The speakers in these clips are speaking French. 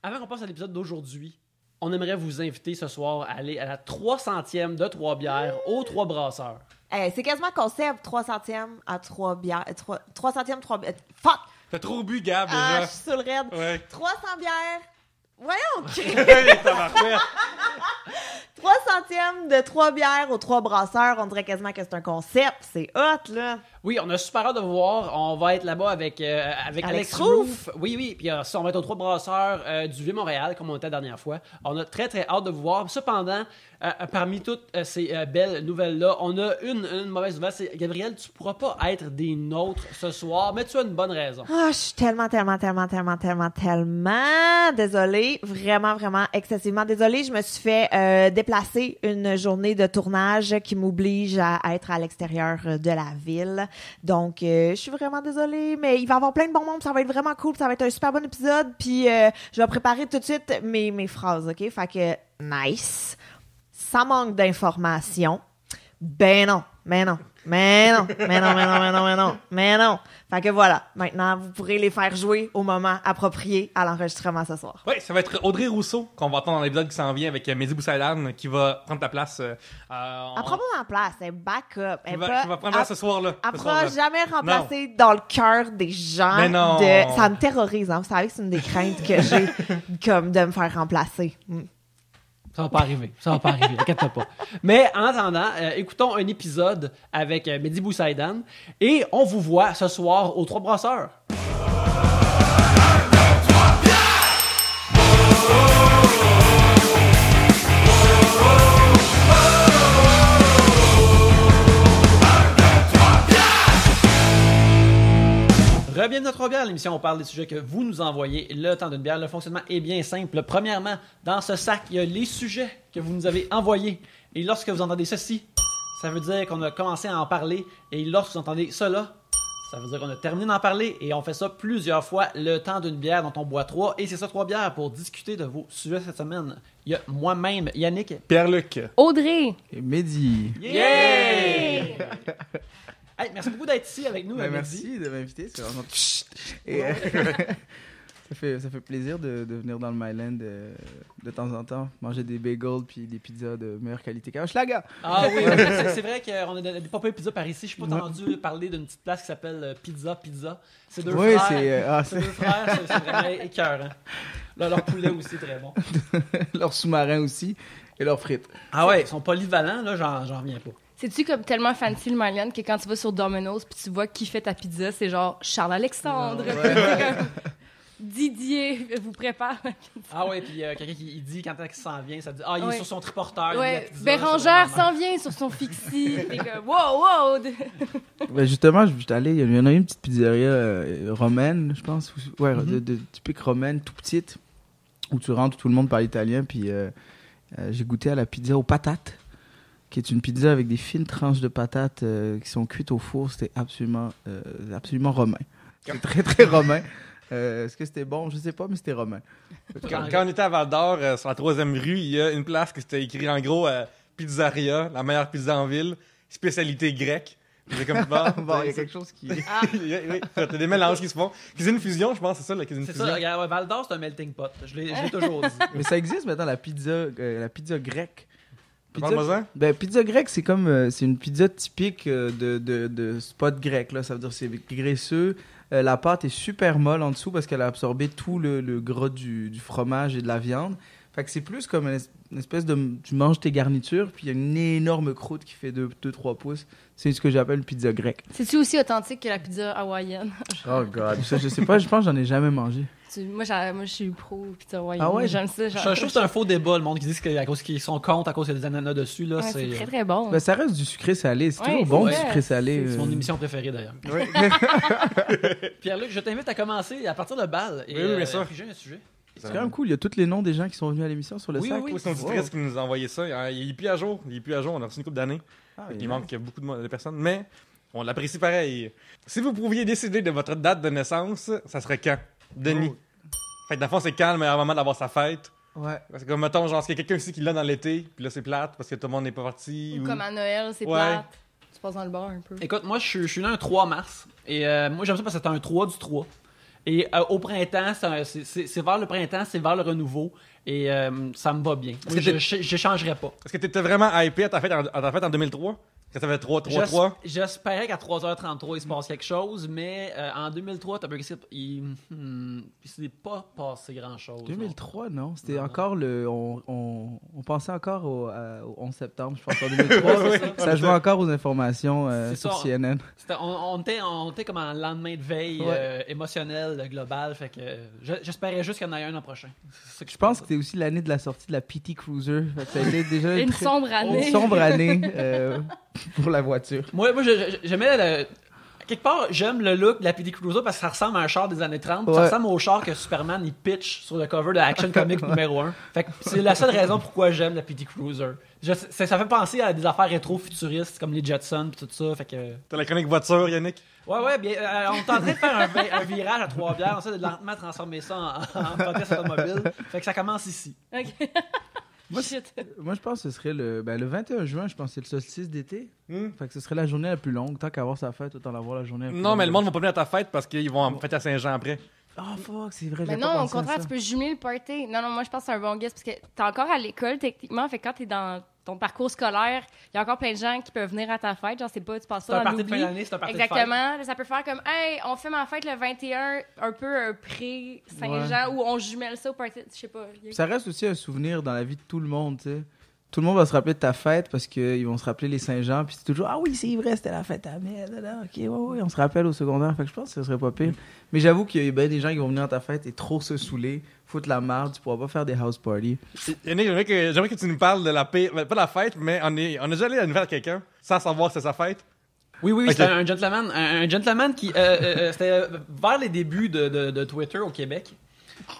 avant qu'on passe à l'épisode d'aujourd'hui, on aimerait vous inviter ce soir à aller à la 300e de Trois-Bières aux Trois Brasseurs. Hey, c'est quasiment concept, 300e à 3 bières. 300e, 3 bières. Fuck! T'as trop bu, Gab, Ah, déjà. je suis sur le raid. Ouais. 300 bières. Voyons, Hey, tabarouette. 300e de 3 bières aux 3 brasseurs. On dirait quasiment que c'est un concept. C'est hot, là. Oui, on a super hâte de vous voir. On va être là-bas avec Alex Roof. Oui. Puis ça, on va être aux Trois Brasseurs du Vieux-Montréal, comme on était la dernière fois. On a très, très hâte de vous voir. Cependant, parmi toutes ces belles nouvelles-là, on a une mauvaise nouvelle. C'est, Gabriel, tu pourras pas être des nôtres ce soir, mais tu as une bonne raison. Ah, je suis tellement désolée. Vraiment excessivement désolée. Je me suis fait déplacer une journée de tournage qui m'oblige à être à l'extérieur de la ville. Donc, je suis vraiment désolée, mais il va y avoir plein de bons mondes. Ça va être vraiment cool. Ça va être un super bon épisode. Puis, je vais préparer tout de suite mes phrases, OK? Fait que, nice. Ça manque d'informations. Ben non. Fait que voilà, maintenant, vous pourrez les faire jouer au moment approprié à l'enregistrement ce soir. Oui, ça va être Audrey Rousseau qu'on va entendre dans l'épisode qui s'en vient avec Mehdi Boussaïdan qui va prendre ta place. Elle prend pas ma place, elle backup. Qui va prendre place ce soir-là. Elle pourra jamais remplacer dans le cœur des gens. Mais non. Ça me terrorise, hein. Vous savez que c'est une des craintes que j'ai, comme de me faire remplacer. Ça va pas arriver, inquiète-toi pas. Mais en attendant, écoutons un épisode avec Mehdi Boussaïdan et on vous voit ce soir aux Trois Brasseurs. Bienvenue à Trois-Bières, l'émission où on parle des sujets que vous nous envoyez. Le temps d'une bière, le fonctionnement est bien simple. Premièrement, dans ce sac, il y a les sujets que vous nous avez envoyés. Et lorsque vous entendez ceci, ça veut dire qu'on a commencé à en parler. Et lorsque vous entendez cela, ça veut dire qu'on a terminé d'en parler. Et on fait ça plusieurs fois, le temps d'une bière dont on boit 3. Et c'est ça, 3 bières pour discuter de vos sujets cette semaine. Il y a moi-même, Yannick, Pierre-Luc, Audrey et Mehdi. Yeah! Hey, merci beaucoup d'être ici avec nous. Merci de m'inviter. C'est vraiment... Et, ça fait plaisir de venir dans le Myland de temps en temps, manger des bagels puis des pizzas de meilleure qualité qu'à Hochelaga. Ah oui, c'est vrai qu'on a des pas peu de pizzas par ici. Je n'ai pas entendu parler d'une petite place qui s'appelle Pizza. C'est deux frères. C'est deux frères, c'est vraiment écœurant. Là, leur poulet aussi, très bon. Leur sous-marin aussi et leurs frites. Ah ouais, ils sont polyvalents, là, j'en reviens pas. C'est-tu comme tellement fancy le Myland que quand tu vas sur Domino's puis tu vois qui fait ta pizza, c'est genre Charles-Alexandre. Didier vous prépare. Ah ouais, puis quelqu'un qui dit quand il s'en vient, ça dit « Ah, il est sur son triporteur. Ouais, Bérangère s'en vient sur son fixie. » T'es comme « Wow! » Ben justement, il y en a une petite pizzeria romaine, je pense. Ouais, de typique romaine, tout petite, où tu rentres, tout le monde parle italien, puis j'ai goûté à la pizza aux patates, qui est une pizza avec des fines tranches de patates qui sont cuites au four. C'était absolument romain. C'est très, très romain. Est-ce que c'était bon? Je sais pas, mais c'était romain. Quand on était à Val-d'Or, sur la 3e rue, il y a une place qui c'était écrit en gros Pizzaria, la meilleure pizza en ville, spécialité grecque. C'est comme bon, il y a quelque chose qui... Oui, t'as des mélanges qui se font. Cuisine fusion, je pense, c'est ça, la cuisine fusion. C'est ça, regarde, Val-d'Or, c'est un melting pot. Je l'ai toujours dit. Mais ça existe maintenant, la pizza grecque. Pizza grecque, c'est comme c'est une pizza typique de spot grec, là. Ça veut dire que c'est graisseux. La pâte est super molle en dessous parce qu'elle a absorbé tout le gras du fromage et de la viande. Fait que c'est plus comme une espèce de... Tu manges tes garnitures, puis il y a une énorme croûte qui fait 2-3 pouces. C'est ce que j'appelle une pizza grecque. C'est-tu aussi authentique que la pizza hawaïenne? Oh God, ça, je sais pas, je pense que j'en ai jamais mangé. Moi, je suis pro pizza hawaïenne. Ah ouais? J'aime ça. Je trouve que c'est un faux débat, le monde qui dit qu'à cause qu'ils sont contre, à cause qu'il y a des ananas dessus. Là, ouais, c'est très, très bon. Ben, ça reste du sucré salé. C'est toujours bon, du sucré salé. C'est mon émission préférée, d'ailleurs. Ouais. Pierre-Luc, je t'invite à commencer à partir de balle. Et, oui, bien sûr. J'ai un sujet. C'est quand même cool. Il y a tous les noms des gens qui sont venus à l'émission sur le sac. Oui, c'est une auditrice qui nous a envoyé ça. Il est plus à jour. On a reçu une couple d'années. Il manque beaucoup de personnes. Mais on l'apprécie pareil. Si vous pouviez décider de votre date de naissance, ça serait quand? Denis. Fait que dans le fond, c'est quand le meilleur moment d'avoir sa fête? Ouais. Parce que, mettons, genre, s'il y a quelqu'un ici qui l'a dans l'été, puis là, c'est plate parce que tout le monde n'est pas parti. Ou comme à Noël, c'est Ouais. plate. Tu passes dans le bar un peu. Écoute, moi, je suis né un 3 mars. Et moi, j'aime ça parce que c'était un 3 du 3. Et au printemps, c'est vers le printemps, c'est vers le renouveau. Et ça me va bien. Oui, je changerais pas. Est-ce que tu étais vraiment hypé à ta fête en 2003? Quand ça fait 3-3? J'espérais qu'à 3h33, il se passe quelque chose, mais en 2003, Top Gear, il s'est pas passé grand-chose. 2003, non. C'était encore le... On pensait encore au 11 septembre, je pense, en 2003. Ça jouait encore aux informations sur CNN. On était comme en lendemain de veille émotionnel, global. Fait que j'espérais juste qu'il y en ait un an prochain. Je pense que c'était aussi l'année de la sortie de la PT Cruiser. Fait que ça a été déjà une sombre année. Une sombre année pour la voiture. Moi j'aimais quelque part, j'aime le look de la PT Cruiser parce que ça ressemble à un char des années 30. Ça ressemble au char que Superman il pitch sur le cover de Action Comics numéro 1. Fait que c'est la seule raison pourquoi j'aime la PT Cruiser. Ça fait penser à des affaires rétro-futuristes comme les Jetsons et tout ça. Fait que... T'as la chronique voiture, Yannick? Ouais, bien, on est en train de faire un virage à Trois-Bières. On essaie de lentement transformer ça en podcast automobile. Fait que ça commence ici. OK. Moi, je pense que ce serait le 21 juin, je pense que c'est le solstice d'été. Fait que ce serait la journée la plus longue. Tant qu'à avoir sa fête, autant l'avoir la journée la plus longue. Non, mais le monde va pas venir à ta fête parce qu'ils vont fêter à Saint-Jean après. Ah, fuck, c'est vrai. Mais non, au contraire, tu peux jumeler le party. Non, moi, je pense que c'est un bon guess parce que t'es encore à l'école, techniquement. Fait que quand t'es dans ton parcours scolaire, il y a encore plein de gens qui peuvent venir à ta fête. Genre, c'est pas, tu passes ça dans l'oubli. C'est un party de fin d'année, c'est un party Exactement. de fête. Ça peut faire comme, hey, on fait ma fête le 21, un peu pré-Saint-Jean, ou on jumelle ça au party, je sais pas. Ça reste aussi un souvenir dans la vie de tout le monde, tu sais. Tout le monde va se rappeler de ta fête parce qu'ils vont se rappeler les Saint-Jean, puis c'est toujours ah oui, c'est vrai, c'était la fête à Mel, ok, ouais, on se rappelle au secondaire. Fait que je pense que ce serait pas pire. Mais j'avoue qu'il y a bien des gens qui vont venir à ta fête et trop se saouler, foutre la merde, tu pourras pas faire des house parties. Yannick, j'aimerais que tu nous parles de la pire, pas la fête, mais on a déjà allé à l'anniversaire de quelqu'un sans savoir que c'est sa fête. Oui, Okay. c'était un gentleman. Un gentleman qui. C'était vers les débuts de Twitter au Québec.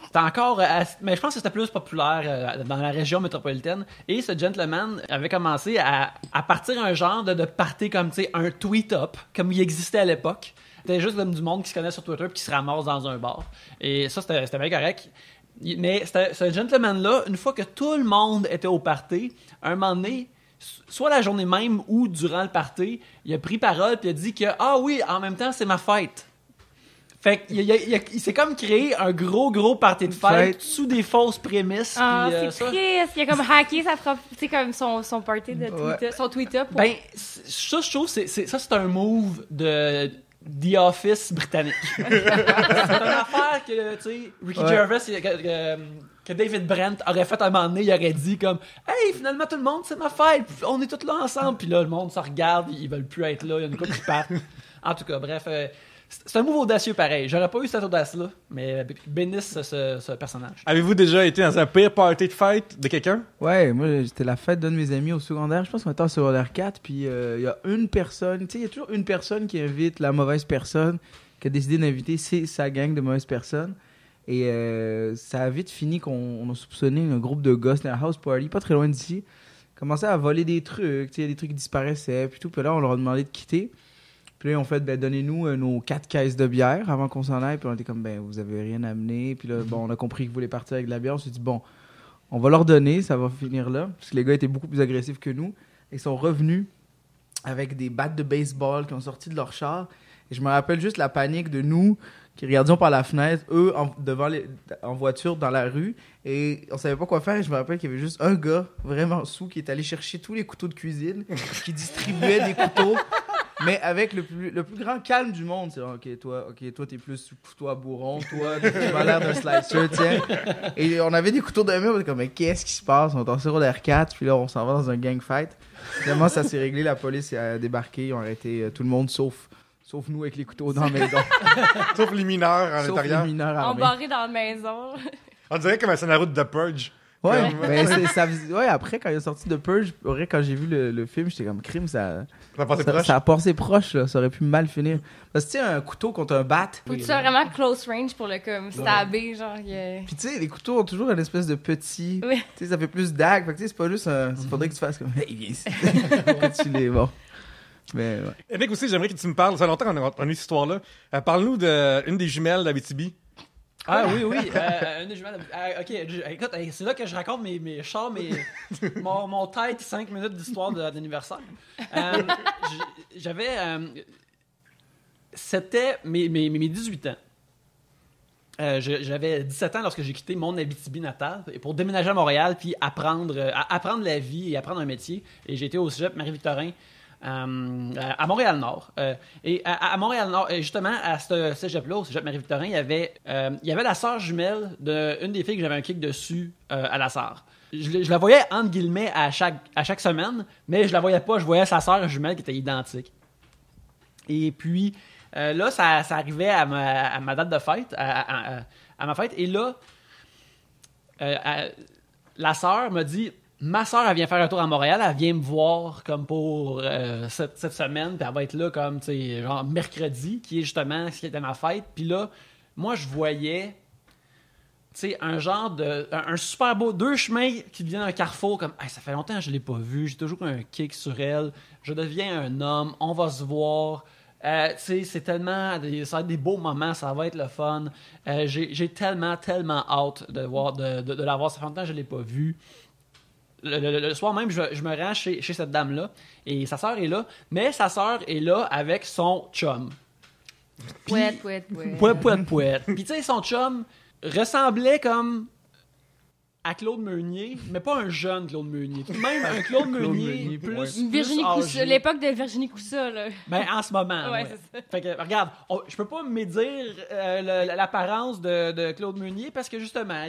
C'était encore. Mais je pense que c'était plus populaire dans la région métropolitaine. Et ce gentleman avait commencé à partir un genre de party comme, tu sais, un tweet-up, comme il existait à l'époque. C'était juste comme du monde qui se connaît sur Twitter puis qui se ramasse dans un bar. Et ça, c'était bien correct. Mais ce gentleman-là, une fois que tout le monde était au party, à un moment donné, soit la journée même ou durant le party, il a pris parole puis il a dit que ah oui, en même temps, c'est ma fête. Fait qu'il s'est comme créé un gros party de fête sous des fausses prémices. Ah, c'est triste. Il a comme hacké sa propre, tu sais, comme son party de Twitter, son tweet-up. Ben, ça, je trouve, c'est un move de The Office britannique. C'est une affaire que, tu sais, Ricky Gervais, que David Brent aurait fait à un moment donné, il aurait dit comme « Hey, finalement, tout le monde, c'est ma fête, on est tous là ensemble. » Puis là, le monde se regarde, ils veulent plus être là, il y a une couple qui partent. En tout cas, bref... c'est un move audacieux pareil. J'aurais pas eu cette audace-là, mais bénisse ce personnage. Avez-vous déjà été dans un pire party de fête de quelqu'un? Ouais, moi, c'était la fête d'un de mes amis au secondaire. Je pense qu'on était en secondaire 4, puis il y a une personne, tu sais, il y a toujours une personne qui invite la mauvaise personne, qui a décidé d'inviter sa gang de mauvaises personnes. Et ça a vite fini qu'on a soupçonné un groupe de gars, c'était un house party, pas très loin d'ici, commençaient à voler des trucs, tu sais, des trucs qui disparaissaient, puis tout. Puis là, on leur a demandé de quitter. Puis là, ils ont fait, donnez-nous nos 4 caisses de bière avant qu'on s'en aille. Puis on était comme, vous avez rien amené. Puis là, on a compris qu'ils voulaient partir avec de la bière. On s'est dit, on va leur donner, ça va finir là. Parce que les gars étaient beaucoup plus agressifs que nous. Ils sont revenus avec des battes de baseball qui ont sorti de leur char. Et je me rappelle juste la panique de nous qui regardions par la fenêtre, eux en voiture dans la rue. Et on savait pas quoi faire. Et je me rappelle qu'il y avait juste un gars vraiment sous qui est allé chercher tous les couteaux de cuisine, qui distribuait des couteaux. Mais avec le plus grand calme du monde, c'est OK, toi, t'es plus couteau à bourron, toi, tu as l'air d'un slicer, tiens. Et on avait des couteaux de main, on était comme, mais qu'est-ce qui se passe? On est en secondaire 4, puis là, on s'en va dans un gang fight. Finalement, ça s'est réglé, la police a débarqué, ils ont arrêté tout le monde, sauf nous avec les couteaux dans la maison. Sauf les mineurs à l'intérieur. Les mineurs armés. Embarrés dans la maison. On dirait comme un scénario de The Purge. Ouais, mais après, quand il est sorti de Purge, quand j'ai vu le film, j'étais comme crime, ça a passé proche, là. Ça aurait pu mal finir. Parce que tu sais, un couteau contre un bat. Faut que tu sois vraiment close range pour le comme stabber, genre. Puis tu sais, les couteaux ont toujours une espèce de petit. Oui. Tu sais, ça fait plus dague. Fait que tu sais, c'est pas juste un. Faudrait que tu fasses comme. Hey, viens ici. Tu l'es, bon. Mais ouais. Eric aussi, j'aimerais que tu me parles. Ça fait longtemps qu'on a eu cette histoire-là. Parle-nous d'une des jumelles d'Abitibi. Ah oui, une des jumelles. Ok, écoute, c'est là que je raconte mes chars, mon tête 5 minutes d'histoire d'anniversaire. J'avais. C'était mes 18 ans. J'avais 17 ans lorsque j'ai quitté mon Abitibi natal pour déménager à Montréal puis apprendre la vie et apprendre un métier. Et j'ai été au cégep Marie-Victorin à Montréal-Nord. Et à Montréal-Nord, justement, à ce cégep-là, au cégep Marie-Victorin, il y avait la sœur jumelle d'une des filles que j'avais un kick dessus à la sœur. Je la voyais, entre guillemets, à chaque semaine, mais je la voyais pas. Je voyais sa sœur jumelle qui était identique. Et puis... là, ça arrivait à ma date de fête, à ma fête. Et là, la sœur me dit, ma sœur, elle vient faire un tour à Montréal, elle vient me voir comme pour cette semaine, puis elle va être là comme, tu sais, genre mercredi, qui est justement ce qui était ma fête. Puis là, moi, je voyais, tu sais, un genre de... un super beau... 2 chemins qui deviennent un carrefour, comme, hey, ça fait longtemps que je l'ai pas vu, j'ai toujours un kick sur elle, je deviens un homme, on va se voir... c'est tellement... ça va être des beaux moments, ça va être le fun. J'ai tellement hâte de la voir. Ça fait longtemps que je ne l'ai pas vue. Le soir même, je me rends chez cette dame-là et sa sœur est là, mais sa sœur est là avec son chum. Pouette. Puis tu sais, son chum ressemblait comme... à Claude Meunier, mais pas un jeune Claude Meunier. Même un Claude Meunier plus Virginie plus Coussa, âgé. l'époque de Virginie Coussa, là. Ben, en ce moment. Ouais, ouais. c'est ça. Fait que, regarde, je peux pas médire l'apparence de Claude Meunier parce que, justement,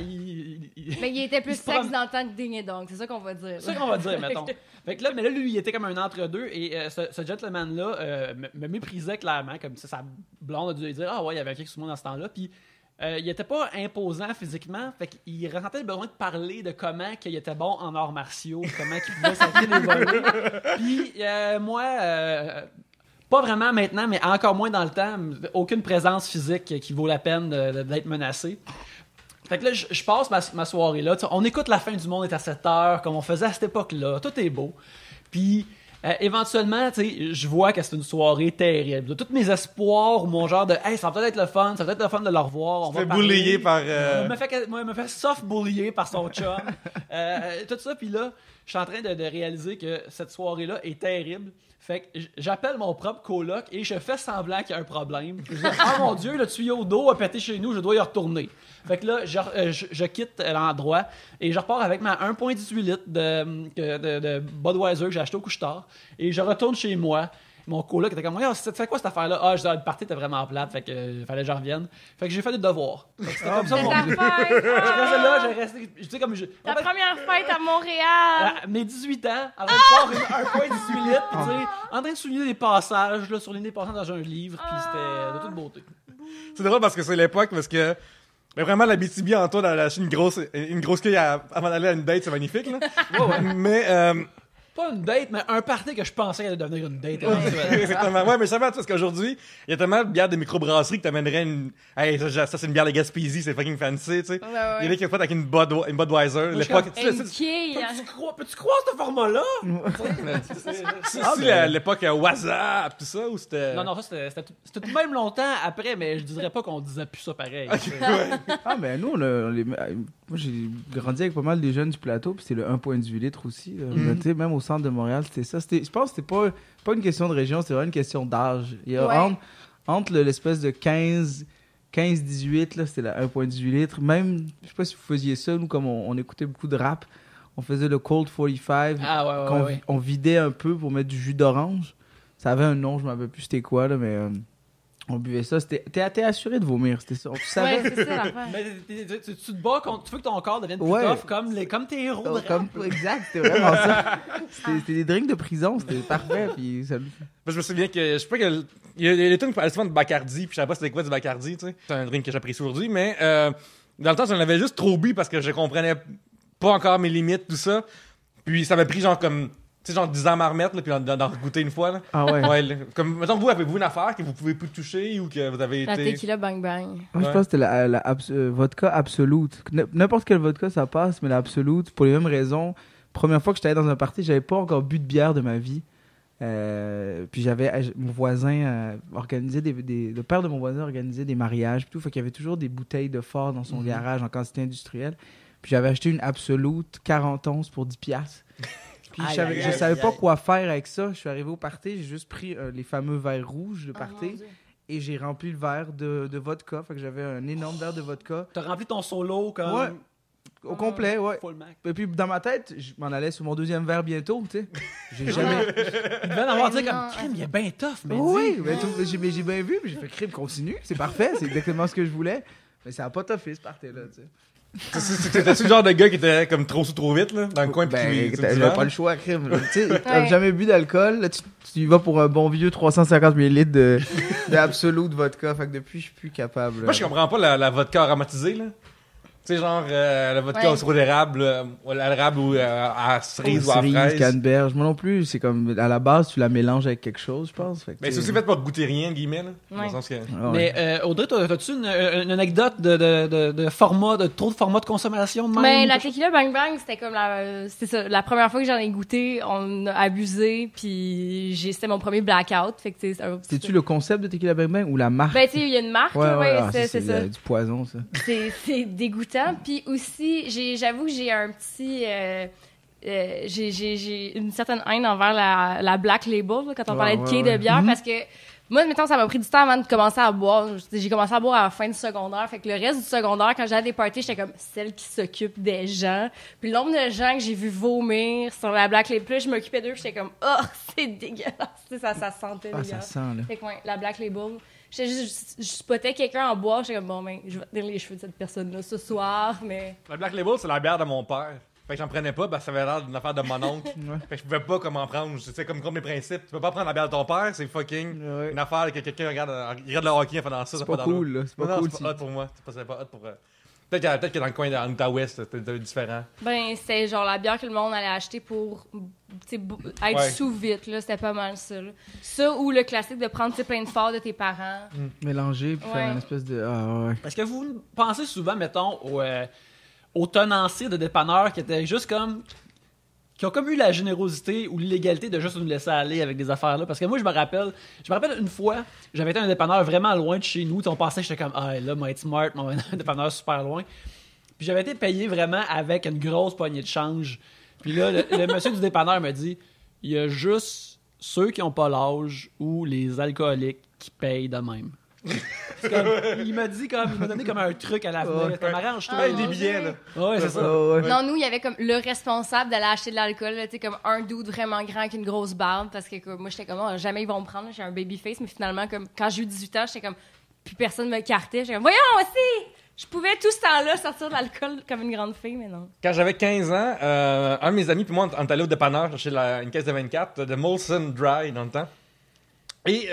Mais il était plus il se sexe promène- dans le temps que Ding et Dong, c'est ça qu'on va dire. c'est ça qu'on va dire, mettons. Fait que là, mais là, lui, il était comme un entre-deux et ce gentleman-là me méprisait clairement, comme ça, sa blonde a dû lui dire « Ah ouais, il y avait quelque chose sur moi dans ce temps-là. » Puis il était pas imposant physiquement, fait qu'il ressentait le besoin de parler de comment qu'il était bon en arts martiaux, comment qu'il pouvait sacrer des volets. Puis moi, pas vraiment maintenant, mais encore moins dans le temps, aucune présence physique qui vaut la peine d'être menacée. Fait que là, je passe ma soirée là. On écoute La fin du monde est à 7 heures, comme on faisait à cette époque-là. Tout est beau. Puis... éventuellement, tu sais, je vois que c'est une soirée terrible. De tous mes espoirs ou mon genre de hey, ça va peut-être être le fun, ça va être le fun de le revoir. On va parler. Boulier par... Il me fait soft bullier par son chum. Tout ça, puis là, je suis en train de réaliser que cette soirée-là est terrible. Fait que j'appelle mon propre coloc et je fais semblant qu'il y a un problème. Je dis, oh mon Dieu, le tuyau d'eau a pété chez nous, je dois y retourner. Fait que là, je quitte l'endroit et je repars avec ma 1,18 litres de Budweiser que j'ai acheté au couche-tard et je retourne chez moi. Mon coloc était comme, ça fait quoi cette affaire-là? Ah, je disais, le party était vraiment plate, fait que fallait que je revienne. Fait que j'ai fait des devoirs. Fait que c'était comme ça C'est mon ta Je fête! restais là, j'ai resté. Tu sais, comme Ta première fête à Montréal! à mes 18 ans, en train de boire 1,18 litres, puis tu sais, en train de souligner des passages, là, surligner des passages dans un livre, puis c'était de toute beauté. C'est drôle parce que c'est l'époque, parce que... Mais vraiment, la BTB en toi, d'aller acheter une grosse queue avant d'aller à une date, c'est magnifique, là. Mais... Pas une date, mais un party que je pensais allait devenir une date éventuellement. Exactement. Ouais, mais je savais, parce qu'aujourd'hui, il y a tellement de bières de microbrasserie que t'amènerais une... Hey, ça c'est une bière de Gaspésie, c'est fucking fancy, tu sais. Ouais. Il y en a qui ont fait avec une Budweiser. je L'époque... suis Une quille! Peux-tu croire ce format-là? l'époque WhatsApp, tout ça, ou c'était... Non, ça c'était tout de même longtemps après, mais je dirais pas qu'on disait plus ça pareil. Ah, ben nous, moi j'ai grandi avec pas mal des jeunes du plateau, puis c'était le 1,18 litres aussi. Là. Tu sais, même au centre de Montréal, c'était ça. Je pense que c'était pas une question de région, c'était vraiment une question d'âge. Il y a entre l'espèce de 15-18, là, c'était le 1,18 litres. Même, je sais pas si vous faisiez ça, nous, comme on écoutait beaucoup de rap, on faisait le Cold 45, on vidait un peu pour mettre du jus d'orange. Ça avait un nom, je m'en rappelle plus c'était quoi, là, mais... on buvait ça, t'es assuré de vomir, c'était ça. Tu savais? Ouais, c'est ça l'affaire. Mais tu te bats contre... Tu veux que ton corps devienne plus tough comme tes héros de rap. Exact, c'était vraiment ça. C'était des drinks de prison, c'était parfait. Puis ça... Je me souviens que, je sais pas que, il y a des trucs qui parlaient souvent de Bacardi, puis je savais pas c'était quoi du Bacardi, tu sais. C'est un drink que j'apprécie aujourd'hui, mais dans le temps, j'en avais juste trop bu parce que je comprenais pas encore mes limites, tout ça. Puis ça m'a pris genre comme, tu sais, genre 10 ans à m'en remettre, là, puis d'en goûter une fois, là. Ah ouais? Ouais, là, comme, mettons, vous, avez-vous une affaire que vous pouvez plus toucher ou que vous avez La été... tequila bang bang. Moi, je pense que c'était la vodka Absolute. N'importe quelle vodka, ça passe, mais la Absolute, pour les mêmes raisons. Première fois que j'étais allé dans un party, j'avais pas encore bu de bière de ma vie. Puis mon voisin organisait le père de mon voisin organisait des mariages puis tout, fait qu'il y avait toujours des bouteilles de fort dans son garage en quantité industrielle. Puis j'avais acheté une Absolute 40 onces pour 10$. Puis je savais pas quoi faire avec ça. Je suis arrivé au party, j'ai juste pris les fameux verres rouges de party. et j'ai rempli le verre de vodka. Fait que j'avais un énorme verre de vodka. T'as rempli ton solo comme... Ouais. Au complet, ouais. Full Mac. Et puis dans ma tête, je m'en allais sur mon 2e verre bientôt, tu sais. J'ai jamais... Il devait en avoir dit non, comme, crime, il est bien tough, mais Oui, dis. mais j'ai bien vu, puis j'ai fait crime continue, c'est parfait, c'est exactement ce que je voulais. Mais ça a pas toffé ce party-là, tu sais. T'étais-tu le genre de gars qui était comme trop sous trop vite, là, dans le coin, pis j'avais pas le choix à crime. Tu sais, t'as jamais bu d'alcool, là, tu y vas pour un bon vieux 350 ml d'absolute vodka. Fait que depuis, je suis plus capable. Moi, je comprends pas la vodka aromatisée, là. Tu sais, genre, la vodka au sirop d'érable, ou à l'érable ou à cerise ou à fraise. Canneberge. Moi non plus, c'est comme, à la base, tu la mélanges avec quelque chose, je pense. Fait que Mais c'est aussi fait pour goûter rien, guillemets, là. Dans le sens que... Ah ouais. Mais Audrey, as-tu une anecdote de format, de trop de format de consommation de même? Mais la tequila Bang Bang, c'était comme c'est ça, la première fois que j'en ai goûté, on a abusé, puis c'était mon premier blackout. Fait que c'est-tu le concept de Tequila Bang Bang ou la marque? Ben, tu sais, il y a une marque, c'est ça. Du poison, ça. C'est dégoûtant. Puis aussi, j'avoue que j'ai un petit... j'ai une certaine haine envers la Black Label, là, quand on parlait de quai de bière, parce que moi, mettons, ça m'a pris du temps avant de commencer à boire. J'ai commencé à boire à la fin du secondaire. Fait que le reste du secondaire, quand j'allais à des parties, j'étais comme celle qui s'occupe des gens. Puis le nombre de gens que j'ai vu vomir sur la Black Label, puis je m'occupais d'eux, puis j'étais comme « Oh, c'est dégueulasse! » Ça sentait dégueulasse. Ça sent, là. Fait que ouais, la Black Label... Je spottais quelqu'un en bois, j'étais comme, bon, ben, je vais tenir les cheveux de cette personne-là ce soir, mais... La Black Label, c'est la bière de mon père. Fait que j'en prenais pas, parce que ça avait l'air d'une affaire de mon oncle. Fait que je pouvais pas comme en prendre. C'est comme mes principes. Tu peux pas prendre la bière de ton père, c'est fucking une affaire que quelqu'un regarde le hockey en faisant ça. C'est pas cool, là. C'est pas cool. C'est pas hot pour moi. C'est pas hot pour... Peut-être que dans le coin en Outaouais, c'était différent. Ben, c'était genre la bière que le monde allait acheter pour être sous vite, là. C'était pas mal ça, là. Ça ou le classique de prendre plein de forts de tes parents. Mélanger puis faire une espèce de... Ah, ouais. Est-ce que vous pensez souvent, mettons, aux tenanciers de dépanneurs qui étaient juste comme... qui ont comme eu la générosité ou l'illégalité de juste nous laisser aller avec des affaires-là. Parce que moi, je me rappelle une fois, j'avais été à un dépanneur vraiment loin de chez nous. On passait, j'étais comme, ah là, moi, être smart, mon dépanneur super loin. Puis j'avais été payé vraiment avec une grosse poignée de change. Puis là, le monsieur du dépanneur me dit, il y a juste ceux qui n'ont pas l'âge ou les alcooliques qui payent de même. Comme, il m'a donné comme un truc à l'avenir. Ça m'arrange tout. Des billets, là. Ouais, c'est ça. Non, nous, il y avait comme le responsable d'aller acheter de l'alcool, tu sais, comme un dude vraiment grand avec une grosse barbe, parce que moi, j'étais comme, oh, jamais ils vont me prendre, j'ai un baby face, mais finalement, comme, quand j'ai eu 18 ans, j'étais comme, plus personne me cartait, j'étais comme, voyons aussi! Je pouvais tout ce temps-là sortir de l'alcool comme une grande fille, mais non. Quand j'avais 15 ans, un de mes amis puis moi, on est allé au dépanneur chercher une caisse de 24 de Molson Dry dans le temps. Et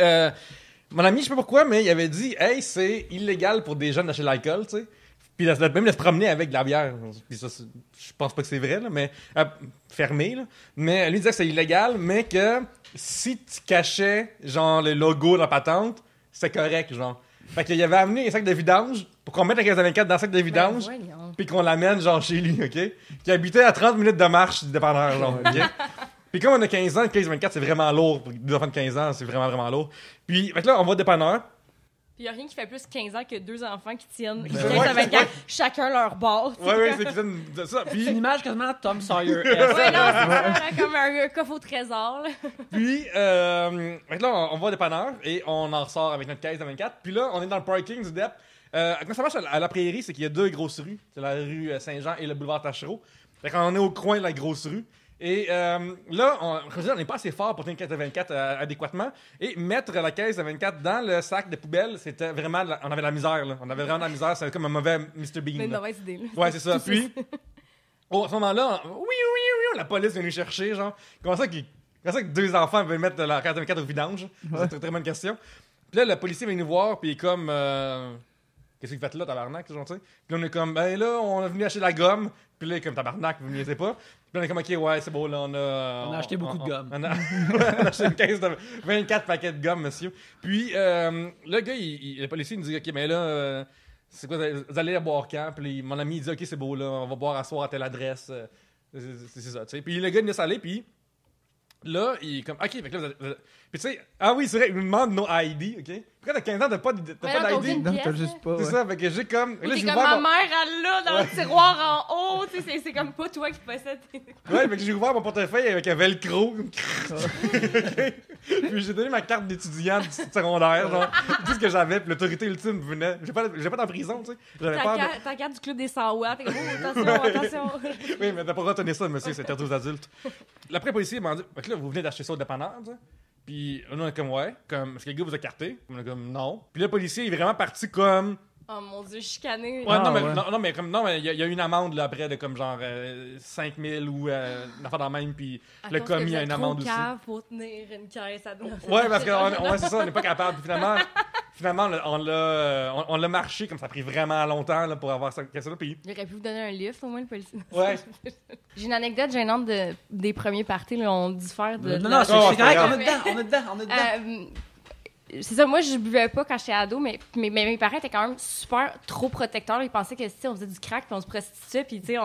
mon ami, je sais pas pourquoi, mais il avait dit « Hey, c'est illégal pour des jeunes d'acheter de l'alcool, tu sais. » Puis même de se promener avec de la bière. Puis ça, je pense pas que c'est vrai, là, mais fermé, là. Mais lui disait que c'est illégal, mais que si tu cachais, genre, le logo dans la patente, c'est correct, genre. Fait qu'il avait amené un sac de vidange pour qu'on mette la caisse de 24 dans le sac de vidange, puis qu'on l'amène, genre, chez lui, OK? Qui habitait à 30 minutes de marche du dépanneur, genre, OK? Puis comme on a 15 ans, le 15-24, c'est vraiment lourd. Pour des enfants de 15 ans, c'est vraiment, vraiment lourd. Puis, fait que là, on va au dépanneur. Puis il n'y a rien qui fait plus 15 ans que deux enfants qui tiennent 15-24, chacun leur bord. Ouais, c'est ça. Puis, C'est une image quasiment Tom Sawyer. Ouais, non, c'est ça, comme un coffre au trésor. Là. Puis, fait que là, on va au dépanneur et on en ressort avec notre caisse de 24. Puis là, on est dans le parking du DEP. Comment ça marche à la Prairie, c'est qu'il y a deux grosses rues. C'est la rue Saint-Jean et le boulevard Tachereau. Fait qu'on est au coin de la grosse rue. Et là, on n'est pas assez fort pour tenir une caisse de 24 adéquatement. Et mettre la caisse de 24 dans le sac de poubelle, c'était vraiment... on avait de la misère, là. On avait vraiment de la misère. C'était comme un mauvais Mr. Bean. C'est une mauvaise idée, là. Ouais, c'est ça. Puis, à ce moment-là, oui, la police vient nous chercher, genre. Comment ça que deux enfants veulent mettre la caisse de 24 au vidange? C'est une très, très bonne question. Puis là, le policier vient nous voir, puis il est comme... Qu'est-ce que vous faites là, tabarnak, genre, tu sais? Puis là, on est comme, ben là, on est venu acheter de la gomme. Puis là, comme tabarnak, vous ne niaisez pas. Puis là, on est comme, ok, ouais, c'est beau, là, on a acheté beaucoup de gomme. On a acheté une caisse de 24 paquets de gomme, monsieur. Puis, le gars, le policier nous dit, ok, mais là, c'est quoi, vous allez boire quand? Puis mon ami, il dit, ok, c'est beau, là, on va boire à soir à telle adresse. C'est ça, tu sais. Puis le gars, il nous laisse aller, puis là, il est comme, ok, fait que là, puis tu sais, ah oui, c'est vrai, il nous demande nos ID, ok? Puis Quand t'as 15 ans, t'as pas Mais non, d'ID. t'as aucune Non, pièce, t'as juste pas. C'est Ouais. ça, fait que j'ai comme. Ou Là, t'es j'ai comme ouvert ma mon- mère, elle l'a dans le tiroir en haut, tu sais, c'est comme pas toi qui possèdes. Ouais, fait que j'ai ouvert mon portefeuille avec un velcro. Puis j'ai donné ma carte d'étudiant du secondaire, genre. Tout ce que j'avais, puis l'autorité ultime venait. J'ai pas en prison, tu sais. J'avais peur de. Ta carte du club des 100 watts, t'es comme, oh, attention. Oui, mais t'as pas retenu ça, monsieur, c'est interdit aux adultes. L'après policier m'a dit, fait que là, vous venez d'acheter ça au dépanneur, tu sais. Puis nous, on est comme, ouais, comme, est-ce que le gars vous a carté? On est comme, non. Puis le policier, il est vraiment parti comme. Oh mon dieu, chicané. Ouais, Ah, non, mais, ouais. non, mais il y a eu une amende, là, après, de comme genre 5 000 ou une affaire dans le même, puis le commis a une amende aussi. Pour tenir une caisse à dos. Ouais, parce que ouais, c'est ça, on n'est pas capable. Puis finalement, on l'a marché, comme ça a pris vraiment longtemps là, pour avoir ça. Puis, J'aurais pu vous donner un lift, au moins, le policier. ouais. J'ai une anecdote gênante des premiers parties, là, on diffère de. Non, de la- c'est Oh, c'est correct, c'est on est dedans. C'est ça, moi je buvais pas quand j'étais ado, mais mes parents étaient quand même super trop protecteurs. Ils pensaient que on faisait du crack, puis on se prostituait, puis tu sais,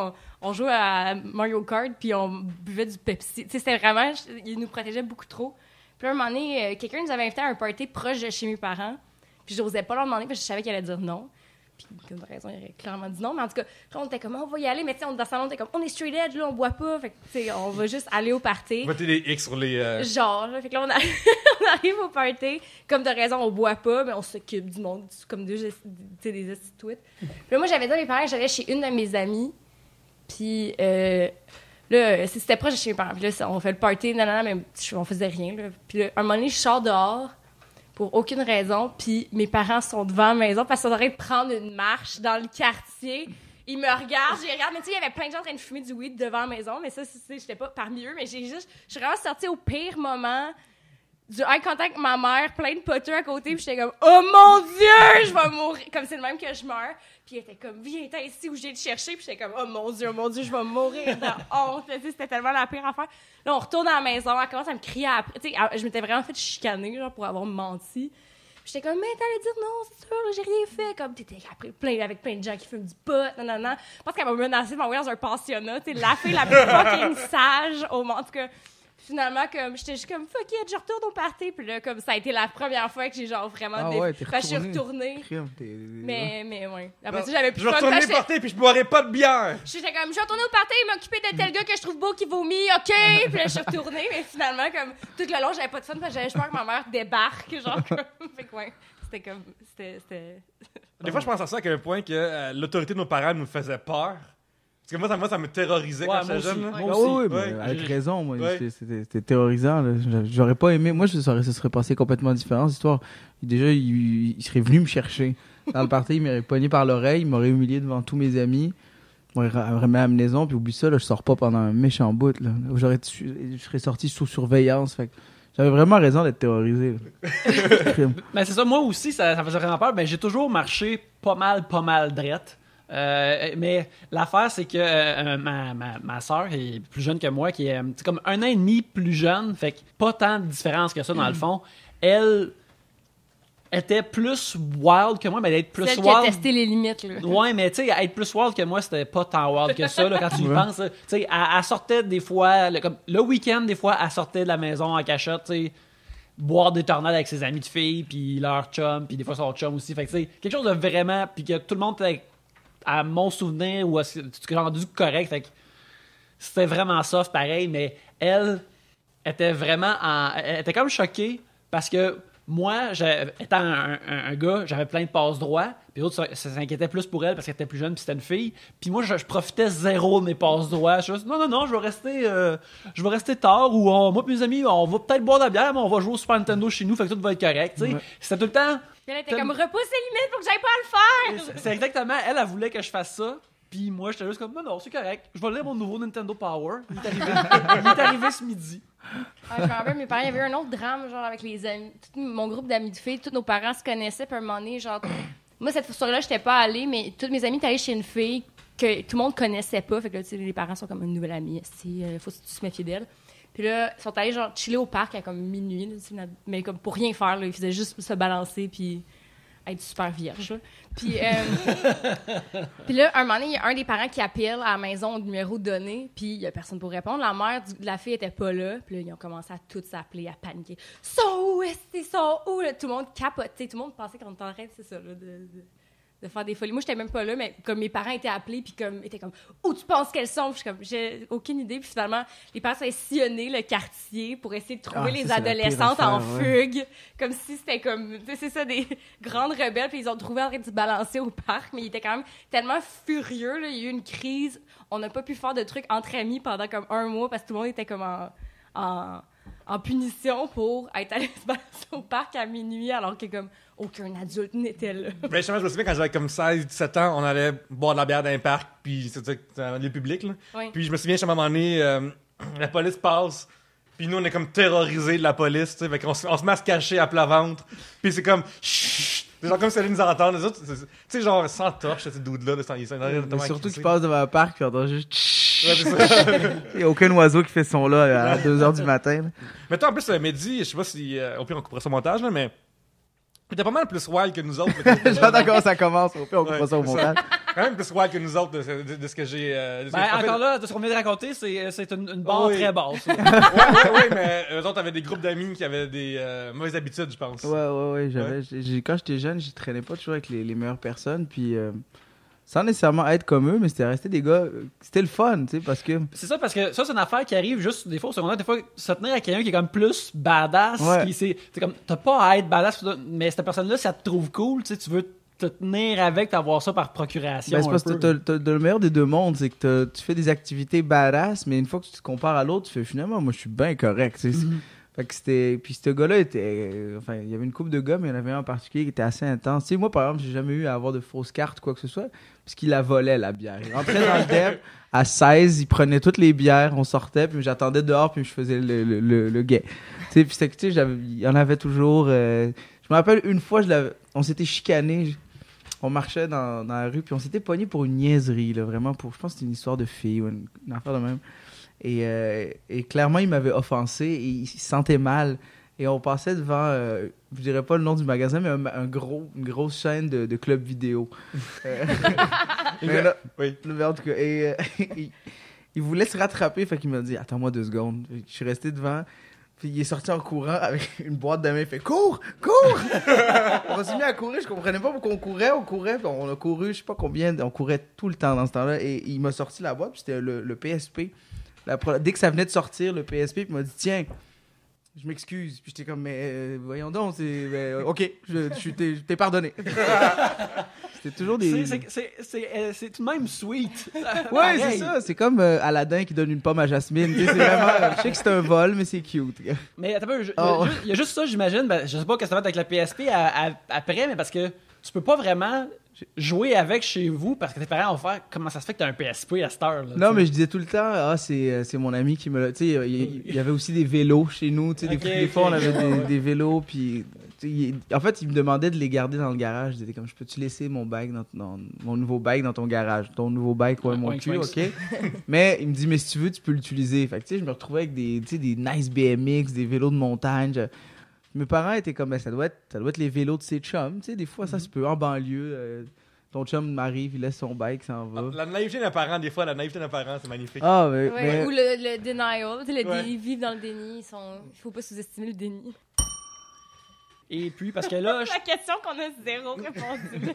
on jouait à Mario Kart, puis on buvait du Pepsi. Tu sais, c'était vraiment, ils nous protégeaient beaucoup trop. Puis là, un moment donné, quelqu'un nous avait invité à un party proche de chez mes parents, puis j'osais pas leur demander, parce que je savais qu'il allait dire non. Puis, comme raison, il aurait clairement dit non. Mais en tout cas, là, on était comme, on va y aller. Mais tu sais, dans le salon, on était comme, on est straight edge, là, on boit pas. Fait que, tu sais, on va juste aller au party. Mettez des X sur les. Genre, là, fait que là, on arrive au party. Comme de raison, on boit pas, mais on s'occupe du monde, comme des estis de tweets. Puis là, moi, j'avais dit à mes parents que j'allais chez une de mes amies. Puis là, c'était proche de chez mes parents. Puis là, on fait le party, nanana, mais on faisait rien. Là. Puis là, un moment donné, je sors dehors pour aucune raison, puis mes parents sont devant la maison parce qu'ils sont en train de prendre une marche dans le quartier. Ils me regardent, je regarde, mais tu sais, il y avait plein de gens en train de fumer du weed devant la maison, mais ça, j'étais pas parmi eux, mais je suis vraiment sortie au pire moment, du eye contact avec ma mère, plein de poteux à côté, puis j'étais comme, oh mon Dieu, je vais mourir, comme c'est le même que je meurs. Puis elle était comme, viens, t'es ici où j'ai te chercher, puis j'étais comme, oh mon Dieu, je vais mourir de honte. Tu sais, c'était tellement la pire affaire. Là, on retourne à la maison, elle commence à me crier après. Tu sais, je m'étais vraiment fait chicaner, genre, pour avoir menti. Puis j'étais comme, mais t'allais dire non, c'est sûr, j'ai rien fait. Comme, t'étais après avec plein de gens qui fument du pot, non. Je pense qu'elle m'a menacé de m'envoyer dans un pensionnat, tu sais, la fille la plus fucking sage au monde. En tout cas, finalement, comme, j'étais juste comme, fuck it, je retourne au party. Puis là, comme, ça a été la première fois que j'ai, genre, vraiment je suis retournée. Mais ouais. Après ça, j'avais plus Je vais retourner porter, puis je boirai pas de bière. J'étais comme, je vais retourner au party et m'occuper de tel gars que je trouve beau qui vomit, OK? Puis là, je suis retournée, mais finalement, comme, tout le long, j'avais pas de fun parce que j'avais peur que ma mère débarque, genre, comme. Fait que, ouais, c'était comme, c'était. Des fois, je pense à ça à quel point que l'autorité de nos parents nous faisait peur. Parce que moi, ça me terrorisait quand j'étais jeune. Là. Moi Ah aussi. oui, Ouais. mais avec raison, moi, Ouais. c'était terrorisant. Là. J'aurais pas aimé. Moi, ce serait passé complètement différent, cette histoire. Déjà, il serait venu me chercher. Dans le party, il m'aurait pogné par l'oreille, il m'aurait humilié devant tous mes amis, il m'aurait ramené à la maison, puis oublie ça, là, je sors pas pendant un méchant bout. Là. Je serais sorti sous surveillance. Fait que j'avais vraiment raison d'être terrorisé. Mais c'est ça, moi aussi, ça faisait vraiment peur. Ben, j'ai toujours marché pas mal drette. Mais l'affaire, c'est que ma soeur est plus jeune que moi, qui est c'est comme 1 an et demi plus jeune, fait que pas tant de différence que ça dans le fond. Elle était plus wild que moi, mais elle était plus Celle qui a wild. testé les limites, là. Ouais, mais tu sais, être plus wild que moi, c'était pas tant wild que ça, là, quand tu y penses. Tu sais, elle sortait des fois, comme le week-end, des fois, elle sortait de la maison en cachette, tu sais, boire des tornades avec ses amis de filles, puis leur chum, puis des fois son chum aussi. Fait que tu sais, quelque chose de vraiment, puis que tout le monde était, à mon souvenir, ou tu t'es rendu correct, fait que c'était vraiment soft, pareil, mais elle était vraiment elle était comme choquée, parce que moi, étant un gars, j'avais plein de passe-droits, puis l'autre, ça s'inquiétait plus pour elle parce qu'elle était plus jeune puis c'était une fille. Puis moi, je profitais zéro de mes passe-droits. Je suis juste, non, je vais rester tard, ou moi et mes amis, on va peut-être boire de la bière, mais on va jouer au Super Nintendo chez nous, fait que tout va être correct, tu sais. Ouais. C'était tout le temps... Puis elle était comme, repousse les limites pour que j'aille pas à le faire! C'est exactement, elle voulait que je fasse ça. Puis moi, j'étais juste comme, non, c'est correct. Je vais lire mon nouveau Nintendo Power. Il est arrivé ce midi. Ah, je me rappelle, mes parents, il y avait un autre drame, genre, avec les amis. Tout mon groupe d'amis de filles, tous nos parents se connaissaient, puis à un moment donné, genre... Moi, cette soirée-là, j'étais pas allée, mais tous mes amis étaient allés chez une fille que tout le monde connaissait pas. Fait que là, tu sais, les parents sont comme une nouvelle amie. Il faut que tu se méfies d'elle. Puis là, ils sont allés, genre, chiller au parc à comme minuit, là, mais comme pour rien faire, là. Ils faisaient juste se balancer, puis... être super vierge. Là. Puis là, un moment donné, il y a un des parents qui appelle à la maison au numéro donné, puis il y a personne pour répondre. La mère de la fille était pas là, puis là, ils ont commencé à tous s'appeler, à paniquer. « So où? So où? » Tout le monde capotait, tout le monde pensait qu'on était en train, c'est ça, là, de faire des folies. Moi, j'étais même pas là, mais comme mes parents étaient appelés, puis étaient comme « Où tu penses qu'elles sont? » Puis j'ai aucune idée. Puis finalement, les parents ont sillonné le quartier pour essayer de trouver les adolescentes en fugue. Comme si c'était comme, c'est ça, des grandes rebelles. Puis ils ont trouvé en train de se balancer au parc, mais ils étaient quand même tellement furieux. Là. Il y a eu une crise. On n'a pas pu faire de trucs entre amis pendant comme 1 mois parce que tout le monde était comme en punition pour être allé se balancer au parc à minuit alors que comme aucun adulte n'était là. Ben, justement, je me souviens quand j'avais comme 16-17 ans, on allait boire de la bière dans un parc, puis c'était un lieu public, là. Oui. Puis je me souviens, à un moment donné, la police passe, puis nous, on est comme terrorisés de la police, tu sais, fait qu'on se met à se cacher à plat ventre, puis c'est comme chut, des gens comme si ils nous entendent, les autres, tu sais, genre sans torche, ces dudes-là, Mais surtout qu'ils passent devant un parc, puis on entend juste ouais, c'est ça. il n'y a aucun oiseau qui fait ce son-là à 2h du matin. Là. Mais toi, en plus, Mehdi, je sais pas si, au pire, on coupera ça au montage, là, mais t'es pas mal plus wild que nous autres. J'entends comment ça commence, au pire, on coupera ça au montage. Quand même plus wild que nous autres de ce que j'ai... Encore là, de ce qu'on vient de raconter, c'est une barre très basse. Oui, mais eux autres avaient des groupes d'amis qui avaient des mauvaises habitudes, je pense. Ouais. Quand j'étais jeune, je traînais pas toujours avec les meilleures personnes, puis sans nécessairement être comme eux, mais c'était resté des gars... C'était le fun, tu sais, parce que... C'est ça, parce que ça, c'est une affaire qui arrive juste des fois au secondaire. Des fois, se tenir à quelqu'un qui est comme plus badass, c'est comme, t'as pas à être badass, mais cette personne-là, si elle te trouve cool, tu sais, tu veux te tenir avec, t'avoir ça par procuration. Ben, c'est parce que t'as le meilleur des deux mondes, c'est que tu fais des activités badass, mais une fois que tu te compares à l'autre, tu fais finalement, moi, je suis bien correct, tu sais. Fait que c'était... Puis ce gars-là était... Enfin, il y avait une couple de gars, mais il y en avait un en particulier qui était assez intense. Tu sais, moi, par exemple, j'ai jamais eu à avoir de fausses cartes ou quoi que ce soit, puisqu'il la volait, la bière. Il rentrait dans le deb, à 16, il prenait toutes les bières, on sortait, puis j'attendais dehors, puis je faisais le gay. Tu sais, puis c'était que, tu sais, il y en avait toujours... Je me rappelle, une fois, on s'était chicané, on marchait dans la rue, puis on s'était pogné pour une niaiserie, là, vraiment, pour... Je pense que c'était une histoire de fille ou une affaire de même. Et clairement, il m'avait offensé et il se sentait mal. Et on passait devant, je dirais pas le nom du magasin, mais une grosse chaîne de clubs vidéo. Mais là, oui. En tout cas, et il voulait se rattraper, fait qu'il m'a dit « Attends-moi 2 secondes ». Je suis resté devant, puis il est sorti en courant avec une boîte de main, il fait « Cours! Cours! » On s'est mis à courir, je comprenais pas pourquoi on courait, puis on a couru, je sais pas combien, on courait tout le temps dans ce temps-là, et il m'a sorti la boîte, puis c'était le PSP. Dès que ça venait de sortir, le PSP, puis il m'a dit « Tiens, je m'excuse. » Puis j'étais comme « Mais voyons donc, ok, t'es pardonné. » C'était toujours des... C'est tout de même sweet. Ouais, c'est ça. C'est comme Aladdin qui donne une pomme à Jasmine. C'est vraiment... Je sais que c'est un vol, mais c'est cute. Mais attends un peu, il y a juste ça, j'imagine. Ben, je sais pas ce que ça va être avec la PSP après, mais parce que tu peux pas vraiment jouer avec chez vous parce que tes parents vont faire comment ça se fait que t'as un PSP à cette heure là. Non, mais je disais tout le temps c'est mon ami qui me l'a, tu sais, il y avait aussi des vélos chez nous, tu sais, des fois on avait des vélos, puis en fait il me demandait de les garder dans le garage. Je disais comme, je peux-tu laisser mon bike dans mon nouveau bike dans ton garage, ton nouveau bike, ouais, mon cul, ok. Mais il me dit, mais si tu veux tu peux l'utiliser. Fait que tu sais, je me retrouvais avec des nice BMX, des vélos de montagne. Mes parents étaient comme, ben, ça doit être les vélos de ses chums. Tu sais, des fois, ça se peut en banlieue. Ton chum m'arrive, il laisse son bike, s'en va. La naïveté d'un parent, des fois, c'est magnifique. Ah, mais... Ou le denial. Tu sais, vivre dans le déni. Il faut pas sous-estimer le déni. Et puis, parce que là... La question qu'on a zéro répondu.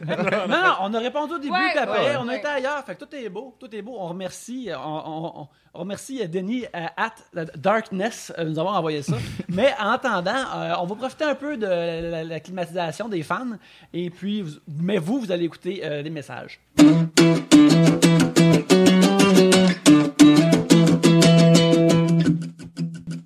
non, on a répondu au début, puis après, on a été ailleurs. Fait que tout est beau. On remercie, on remercie Denis at Darkness de nous avoir envoyé ça. Mais en attendant, on va profiter un peu de la climatisation des fans. Et puis, mais vous allez écouter des messages.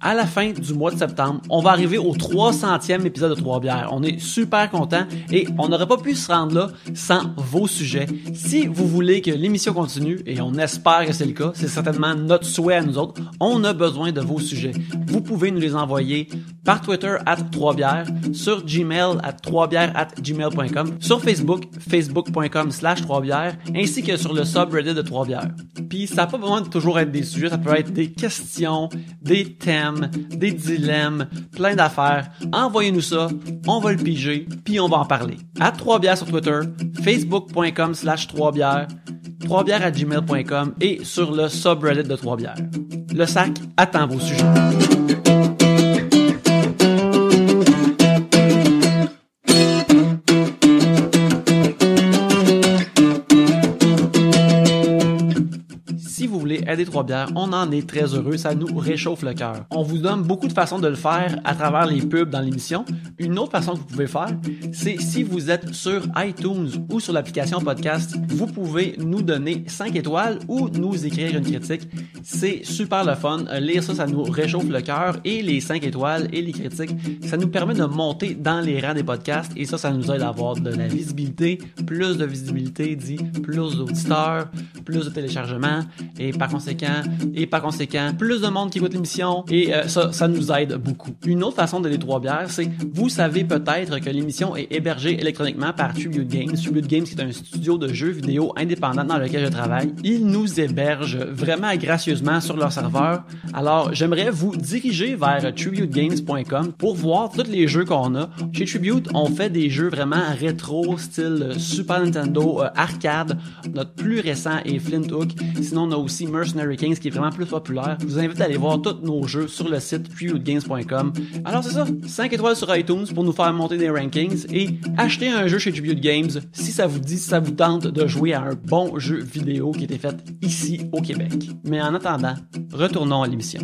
À la fin du mois de septembre, on va arriver au 300e épisode de Trois-Bières. On est super contents et on n'aurait pas pu se rendre là sans vos sujets. Si vous voulez que l'émission continue, et on espère que c'est le cas, c'est certainement notre souhait à nous autres, on a besoin de vos sujets. Vous pouvez nous les envoyer par Twitter @3bières, sur Gmail @3bières@gmail.com, sur Facebook, facebook.com/3bières, ainsi que sur le subreddit de Trois-Bières. Puis ça n'a pas besoin de toujours être des sujets, ça peut être des questions, des thèmes, problèmes, des dilemmes, plein d'affaires, envoyez-nous ça, on va le piger, puis on va en parler. @3bières sur Twitter, facebook.com/3bières, 3bières@gmail.com et sur le subreddit de 3bières. Le sac attend vos sujets. Si vous voulez aider 3bières, on en est très heureux, ça nous réchauffe le cœur. On vous donne beaucoup de façons de le faire à travers les pubs dans l'émission. Une autre façon que vous pouvez faire, c'est si vous êtes sur iTunes ou sur l'application podcast, vous pouvez nous donner 5 étoiles ou nous écrire une critique. C'est super le fun. Lire ça, ça nous réchauffe le cœur et les 5 étoiles et les critiques, ça nous permet de monter dans les rangs des podcasts et ça nous aide à avoir de la visibilité. Plus de visibilité dit plus d'auditeurs, plus de téléchargements et par conséquent, plus de monde qui écoute l'émission et ça nous aide beaucoup. Une autre façon d'aider 3bières, c'est vous savez peut-être que l'émission est hébergée électroniquement par Tribute Games. Tribute Games, c'est un studio de jeux vidéo indépendant dans lequel je travaille. Ils nous hébergent vraiment gracieusement sur leur serveur. Alors, j'aimerais vous diriger vers tributegames.com pour voir tous les jeux qu'on a. Chez Tribute, on fait des jeux vraiment rétro, style Super Nintendo, arcade. Notre plus récent est Flint Hook. Sinon, on a aussi Mercenary Kings qui est vraiment plus populaire. Je vous invite à aller voir tous nos jeux sur le site tributegames.com. Alors c'est ça, 5 étoiles sur iTunes pour nous faire monter des rankings et acheter un jeu chez Tribute Games si ça vous dit, si ça vous tente de jouer à un bon jeu vidéo qui a été fait ici au Québec. Mais en attendant, retournons à l'émission.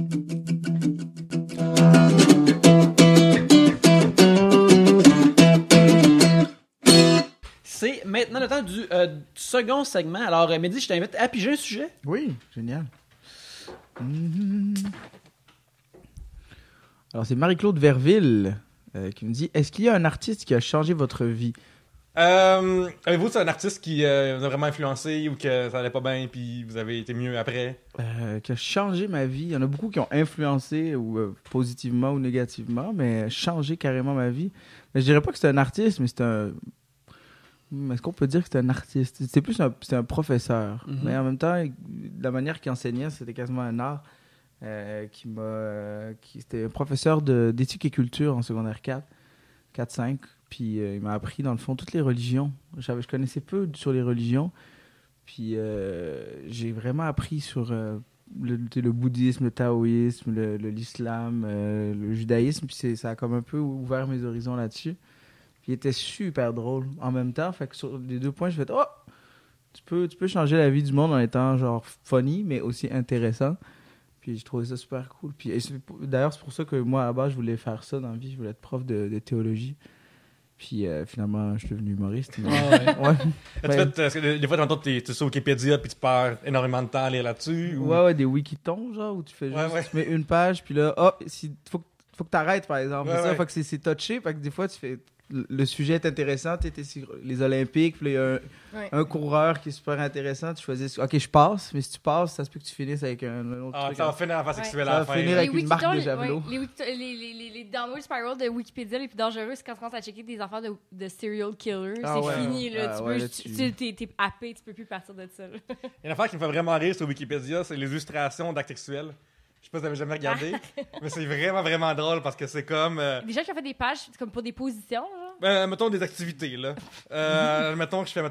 C'est maintenant le temps du second segment. Alors, Mehdi, je t'invite à piger un sujet. Oui, génial. Alors, c'est Marie-Claude Verville qui me dit « Est-ce qu'il y a un artiste qui a changé votre vie? » Avez-vous c'est un artiste qui vous a vraiment influencé ou que ça allait pas bien puis vous avez été mieux après? Qui a changé ma vie. Il y en a beaucoup qui ont influencé ou positivement ou négativement, mais changé carrément ma vie. Mais je dirais pas que c'est un artiste, mais c'est un... Est-ce qu'on peut dire que c'est un artiste? C'est plus c'est un professeur. Mm-hmm. Mais en même temps, la manière qu'il enseignait, c'était quasiment un art. C'était un professeur d'éthique et culture en secondaire 4-5. Puis il m'a appris, dans le fond, toutes les religions. Je connaissais peu sur les religions. Puis j'ai vraiment appris sur le bouddhisme, le taoïsme, l'islam, le judaïsme. Puis ça a comme un peu ouvert mes horizons là-dessus. Puis il était super drôle en même temps. Fait que sur les 2 points, je me suis fait « Oh! Tu peux changer la vie du monde en étant genre funny, mais aussi intéressant. » Puis j'ai trouvé ça super cool. Puis d'ailleurs, c'est pour ça que moi, à la base, je voulais faire ça dans la vie. Je voulais être prof de théologie. Puis finalement, je suis devenu humoriste. Mais... ouais. Parce que des fois, t'entends tu es sur Wikipédia puis tu perds énormément de temps à lire là-dessus. Ou... Ouais, des wikitons, genre, où tu fais juste, tu mets une page, puis là, faut que t'arrêtes, par exemple. Fait que c'est touché, fait que des fois, tu fais... Le sujet est intéressant, tu étais sur les Olympiques, puis il y a un coureur qui est super intéressant, tu choisis, ok, je passe, mais si tu passes, ça se peut que tu finisses avec un autre truc. Ça va finir en phase sexuelle à la fin. Ça va finir avec une marque de javelot. Les downward spiral de Wikipédia les plus dangereux, c'est quand tu commences à checker des affaires de serial killer. C'est fini, là. T'es happé, tu peux plus partir de ça. Là. Il y a une affaire qui me fait vraiment rire sur Wikipédia, c'est les illustrations d'actes sexuels. Je sais pas si vous avez jamais regardé, mais c'est vraiment, vraiment drôle parce que c'est comme... Des gens qui ont fait des pages comme pour des positions, genre? Mettons des activités, là. Mettons que je fais,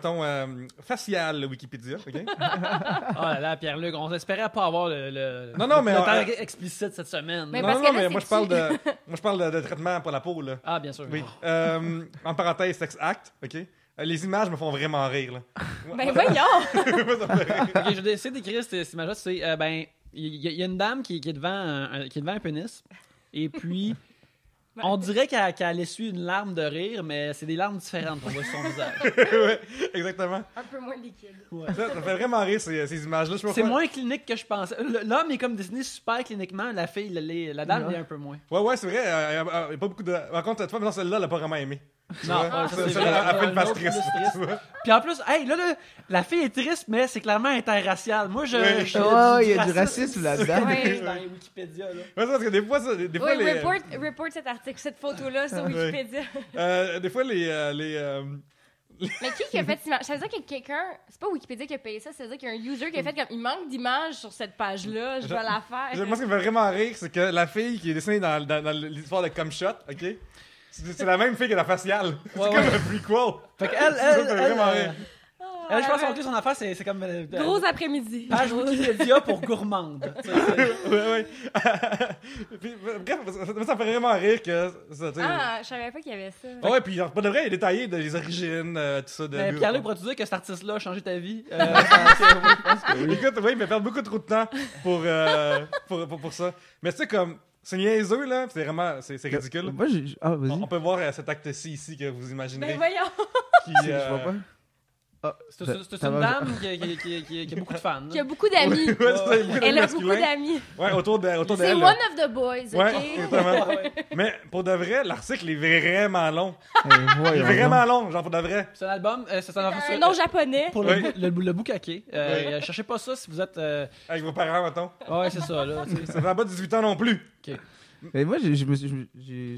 facial, le Wikipédia, OK? Oh là là, Pierre-Luc, on espérait pas avoir le temps explicite cette semaine. Mais moi, je parle de traitement pour la peau, là. Ah, bien sûr. Oui. En parenthèse, sex act, OK? Les images me font vraiment rire, là. Ben voyons! OK, je vais essayer d'écrire cette image-là. C'est, il y a une dame qui est devant un pénis. Et puis, on dirait qu'elle essuie une larme de rire, mais c'est des larmes différentes qu'on voit sur son visage. Ouais, exactement. Un peu moins liquide. Ouais. Ça fait vraiment rire, ces images-là. C'est moins clinique que je pensais. L'homme est comme dessiné super cliniquement. La fille, la dame, elle est un peu moins. Ouais, c'est vrai. Il n'y a pas beaucoup de... Par contre, toi, celle-là, elle n'a pas vraiment aimé. Non, celle-là, elle fait une face triste. Puis en plus, la fille est triste, mais c'est clairement interracial. Moi, il y a du racisme là-dedans. Dans les Wikipédia, là. Ouais, parce que des fois, report cette photo-là sur Wikipédia. Des fois, Mais qui a fait cette image? Ça veut dire que quelqu'un... C'est pas Wikipédia qui a payé ça, ça veut dire qu'il y a un user qui a fait comme... Il manque d'images sur cette page-là, je vais la faire. Moi, ce qui me fait vraiment rire, c'est que la fille qui est dessinée dans l'histoire de Come Shot, OK? C'est la même fille que la faciale. C'est comme un prequel. Fait qu'elle, Ça me fait vraiment rire. elle, je pense que son affaire, c'est comme... Gros après-midi. page Wikipédia pour gourmande. Tu sais, Ouais. Puis, bref, ça me fait vraiment rire que... Ça, tu sais, Ah, je savais pas qu'il y avait ça. ouais, puis genre, pas de vrai, il est détaillé des origines, tout ça. mais Pierre-Luc, pourrais-tu dire que cet artiste-là a changé ta vie? Écoute, oui, mais perdre beaucoup trop de temps pour ça. Mais tu sais, comme, c'est niaiseux, là, c'est vraiment, c'est ridicule. Moi, vas-y. On peut voir cet acte-ci ici que vous imaginerez. Ben voyons. Qui, Je vois pas. C'est une dame qui a beaucoup de fans. Qui a beaucoup d'amis. Ouais, c'est ça, il y a beaucoup Elle a masculins. beaucoup d'amis. Ouais, autour d'elle. C'est one of the boys, Ouais, OK? exactement. Mais pour de vrai, l'article est vraiment long. Il est Voyons vraiment long, genre pour de vrai. C'est un album, c'est Un nom japonais. pour Oui. le boucaquet. Cherchez pas ça si vous êtes... Avec vos parents, mettons. Ouais, c'est ça, là. tu sais. Ça fait pas 18 ans non plus. Mais moi,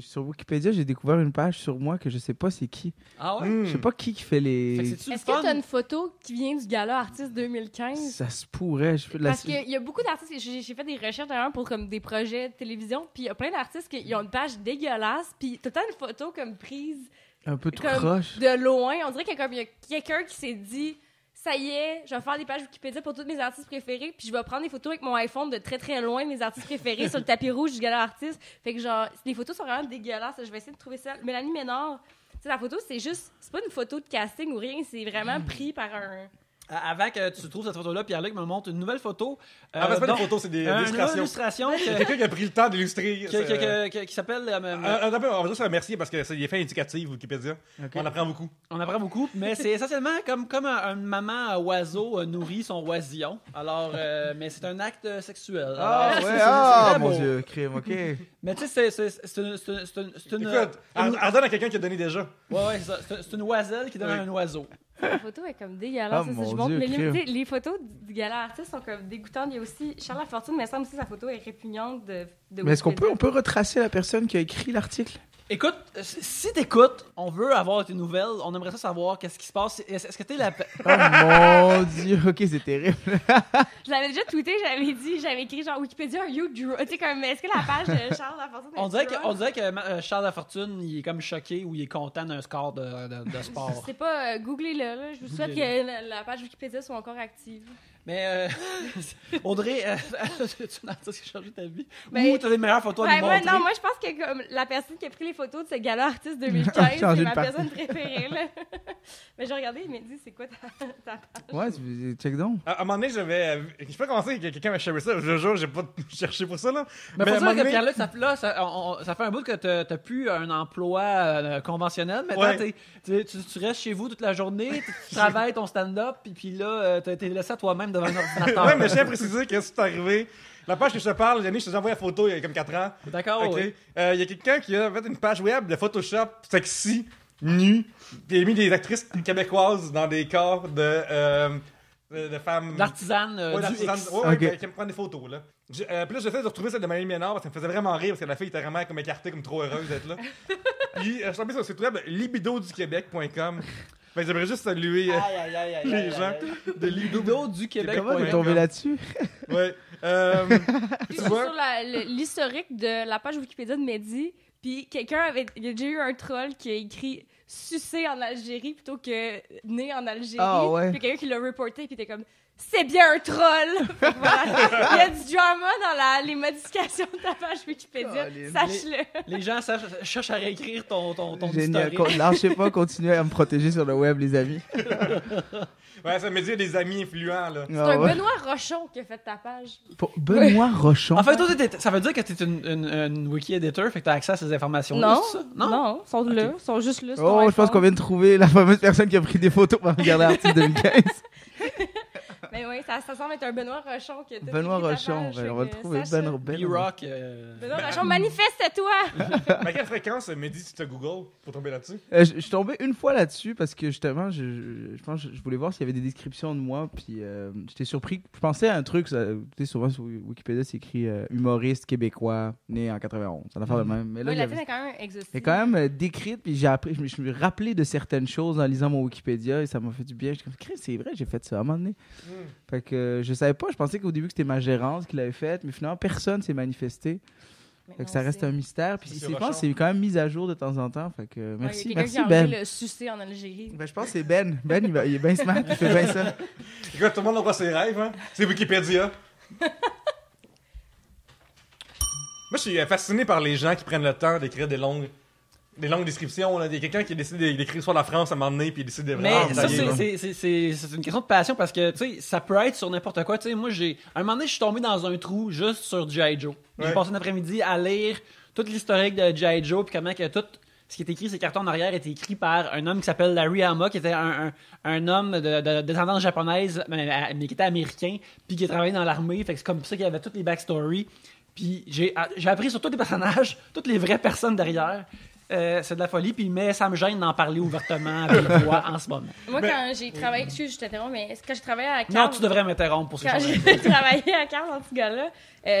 sur Wikipédia, j'ai découvert une page sur moi que je sais pas c'est qui. Ah ouais? Je sais pas qui fait Fait que les... c'est-tu le Est-ce que fun? t'as une photo qui vient du gala artiste 2015? Ça se pourrait. Je fais de la... Parce qu'il y a beaucoup d'artistes, j'ai fait des recherches d'ailleurs pour comme des projets de télévision, puis il y a plein d'artistes qui ont une page dégueulasse, puis tout le temps une photo comme prise Un peu tout comme croche. de loin. On dirait qu'il y a quelqu'un qui s'est dit ça y est, je vais faire des pages Wikipédia pour tous mes artistes préférés, puis je vais prendre des photos avec mon iPhone de très très loin de mes artistes préférés sur le tapis rouge du gala artiste. Fait que genre, les photos sont vraiment dégueulasses. Je vais essayer de trouver ça. Mélanie Ménard, tu sais, la photo, c'est pas une photo de casting ou rien, c'est vraiment pris par un... Avant que tu trouves cette photo-là, Pierre-Luc me montre une nouvelle photo. Ah, c'est pas donc, des photos, c'est des une nouvelle illustrations. illustration Il y a quelqu'un qui a pris le temps d'illustrer. qui s'appelle... On va juste remercier parce que c'est des fins éducatives, Wikipédia. Okay. On apprend beaucoup. On apprend beaucoup, mais c'est essentiellement comme une maman oiseau nourrit son oisillon. Alors, mais c'est un acte sexuel. Ah Alors, ouais, c'est très mon beau. Dieu, crime, ok. Mais tu sais, c'est une... Écoute, redonne à quelqu'un qui a donné déjà. Ouais, c'est ça. C'est une oiselle qui donne Oui. à un oiseau. La photo est comme dégueulasse. Ah, ça, mon je montre Dieu, les lignes. crime. Tu sais, les photos du gala artiste sont comme dégoûtantes. Il y a aussi Charles Lafortune, mais il semble aussi sa photo est répugnante de Mais est-ce qu'on peut, Wikipédia. on peut retracer la personne qui a écrit l'article? Écoute, si t'écoutes, on veut avoir tes nouvelles, on aimerait ça savoir qu'est-ce qui se passe. Est-ce que t'es la... Oh mon Dieu, ok, c'est terrible. Je l'avais déjà tweeté, j'avais écrit genre Wikipédia, are you drunk? Tu sais, comme, est-ce que la page de Charles Lafortune est On dirait drunk? que Charles Lafortune, il est comme choqué ou il est content d'un score de Je sport. sais pas, googlez-le. Là. Je vous souhaite Googlez-le. que la page Wikipédia soit encore active. Mais Audrey, tu n'as pas changé ta vie? Ben, Ou t'as des meilleures photos à Ouais, nous moi, montrer? non, moi, je pense que comme la personne qui a pris les photos de ce gala artiste 2015, Changer c'est de ma partie. personne préférée. Là. Mais j'ai regardé, il m'a dit, c'est quoi ta page? Ouais, check donc. À un moment donné, j'avais. Je sais pas comment c'est que quelqu'un m'a cherché ça. Je le jure, j'ai pas cherché pour ça, là. Mais à un faut moment dire que donné- Pierre-Luc, ça fait un bout que t'as plus un emploi conventionnel. Maintenant, Ouais. tu restes chez vous toute la journée, tu travailles ton stand-up, puis là, t'es laissé à toi-même devant un ordinateur. Ouais, mais je tiens à préciser que c'est arrivé. La page que je te parle, Yannick, je t'ai envoyé la photo il y a comme 4 ans. D'accord, Ok. oui. Il y a quelqu'un qui a fait une page web de Photoshop sexy, nu, puis il a mis des actrices québécoises dans des corps de femmes. L'artisane Ouais, du l'artisane. X. Ouais, Ok. qui me prend des photos, là. Puis là, j'essaie de retrouver celle de Mélanie Ménard parce que ça me faisait vraiment rire parce que la fille était vraiment comme écartée, comme trop heureuse d'être là. Puis je suis tombé sur le site web libidoduquebec.com. Ben, j'aimerais juste saluer les gens de Libido. Libido du Québec. Comment ouais, t'es tombé ouais. là-dessus? Ouais. Je Tu suis vois? sur l'historique de la page Wikipédia de Mehdi, puis il y a déjà eu un troll qui a écrit « sucé en Algérie » plutôt que « né en Algérie Ah, ouais. Puis quelqu'un qui l'a reporté, puis était comme « c'est bien un troll! » Fait que voilà. Il y a du drama dans les modifications de ta page Wikipédia, Colin. sache-le. Les gens cherchent à réécrire ton Génial. historique. Lâchez pas, continuez à me protéger sur le web, les amis. Ouais, ça me dit des amis influents, là. C'est Ah un ouais. Benoît Rochon qui a fait ta page. Pour Benoît Rochon. En fait, toi, ça veut dire que t'es une wiki editor, fait que t'as accès à ces informations. Non, c'est ça? non, ils sont là, ils sont juste là. sur Oh, ton je pense iPhone. qu'on vient de trouver la fameuse personne qui a pris des photos pour regarder l'article 2015. Mais oui, ça semble être un Benoît Rochon. Que t'as Benoît écrit ta Rochon, page, on va le fait que trouver. sache ça. B-Rock. Benoît Rochon, manifeste-toi! Mais à quelle fréquence, Mehdi, tu te Google pour tomber là-dessus? Je suis tombé une fois là-dessus parce que justement, je pense que je voulais voir s'il y avait des descriptions de moi. Puis j'étais surpris. Je pensais à un truc, tu sais, souvent sur Wikipédia, c'est écrit humoriste québécois, né en 91. Ça va faire de même. Mais là, Oui, il y la avait- fille est quand même exhaustive. c'est quand même décrite, puis j'ai appris, je me suis rappelé de certaines choses en lisant mon Wikipédia et ça m'a fait du bien. Je suis comme, Chris, c'est vrai, j'ai fait ça à un moment donné. Fait que je savais pas, je pensais qu'au début que c'était ma gérante qui l'avait fait, mais finalement personne s'est manifesté. Fait que ça reste un mystère. Puis Monsieur je pense que Rochon. c'est quand même mis à jour de temps en temps. Fait que merci, Il y a quelqu'un merci qui a Ben. enlevé le sucé en Algérie. Ben, je pense que c'est Ben. Ben, il est bien smart, il fait bien ça. Écoute, tout le monde envoie ses rêves, hein? C'est Wikipédia. Moi, je suis fasciné par les gens qui prennent le temps d'écrire des longues descriptions. Là. Il y a quelqu'un qui a décidé d'écrire sur la France à un moment donné, puis il décide de Mais vraiment ça, détailler, là. c'est une question de passion parce que, tu sais, ça peut être sur n'importe quoi. Tu sais, moi, à un moment donné, je suis tombé dans un trou juste sur G.I. Joe. J'ai Ouais. passé un après-midi à lire tout l'historique de G.I. Joe, puis comment que tout ce qui est écrit, ces cartons en arrière, était écrit par un homme qui s'appelle Larry Hama, qui était un homme de descendance japonaise, mais qui était américain, puis qui a travaillé dans l'armée. Fait que c'est comme ça qu'il y avait toutes les backstories. Puis j'ai appris sur tous les personnages, toutes les vraies personnes derrière. C'est de la folie, puis mais ça me gêne d'en parler ouvertement avec voix en ce moment. Moi, Mais- quand j'ai travaillé... Excuse, je t'interromps, mais quand j'ai travaillé à Non, Carve... tu devrais m'interrompre pour ce que Quand je suis en j'ai travaillé à Carve dans ce gars-là,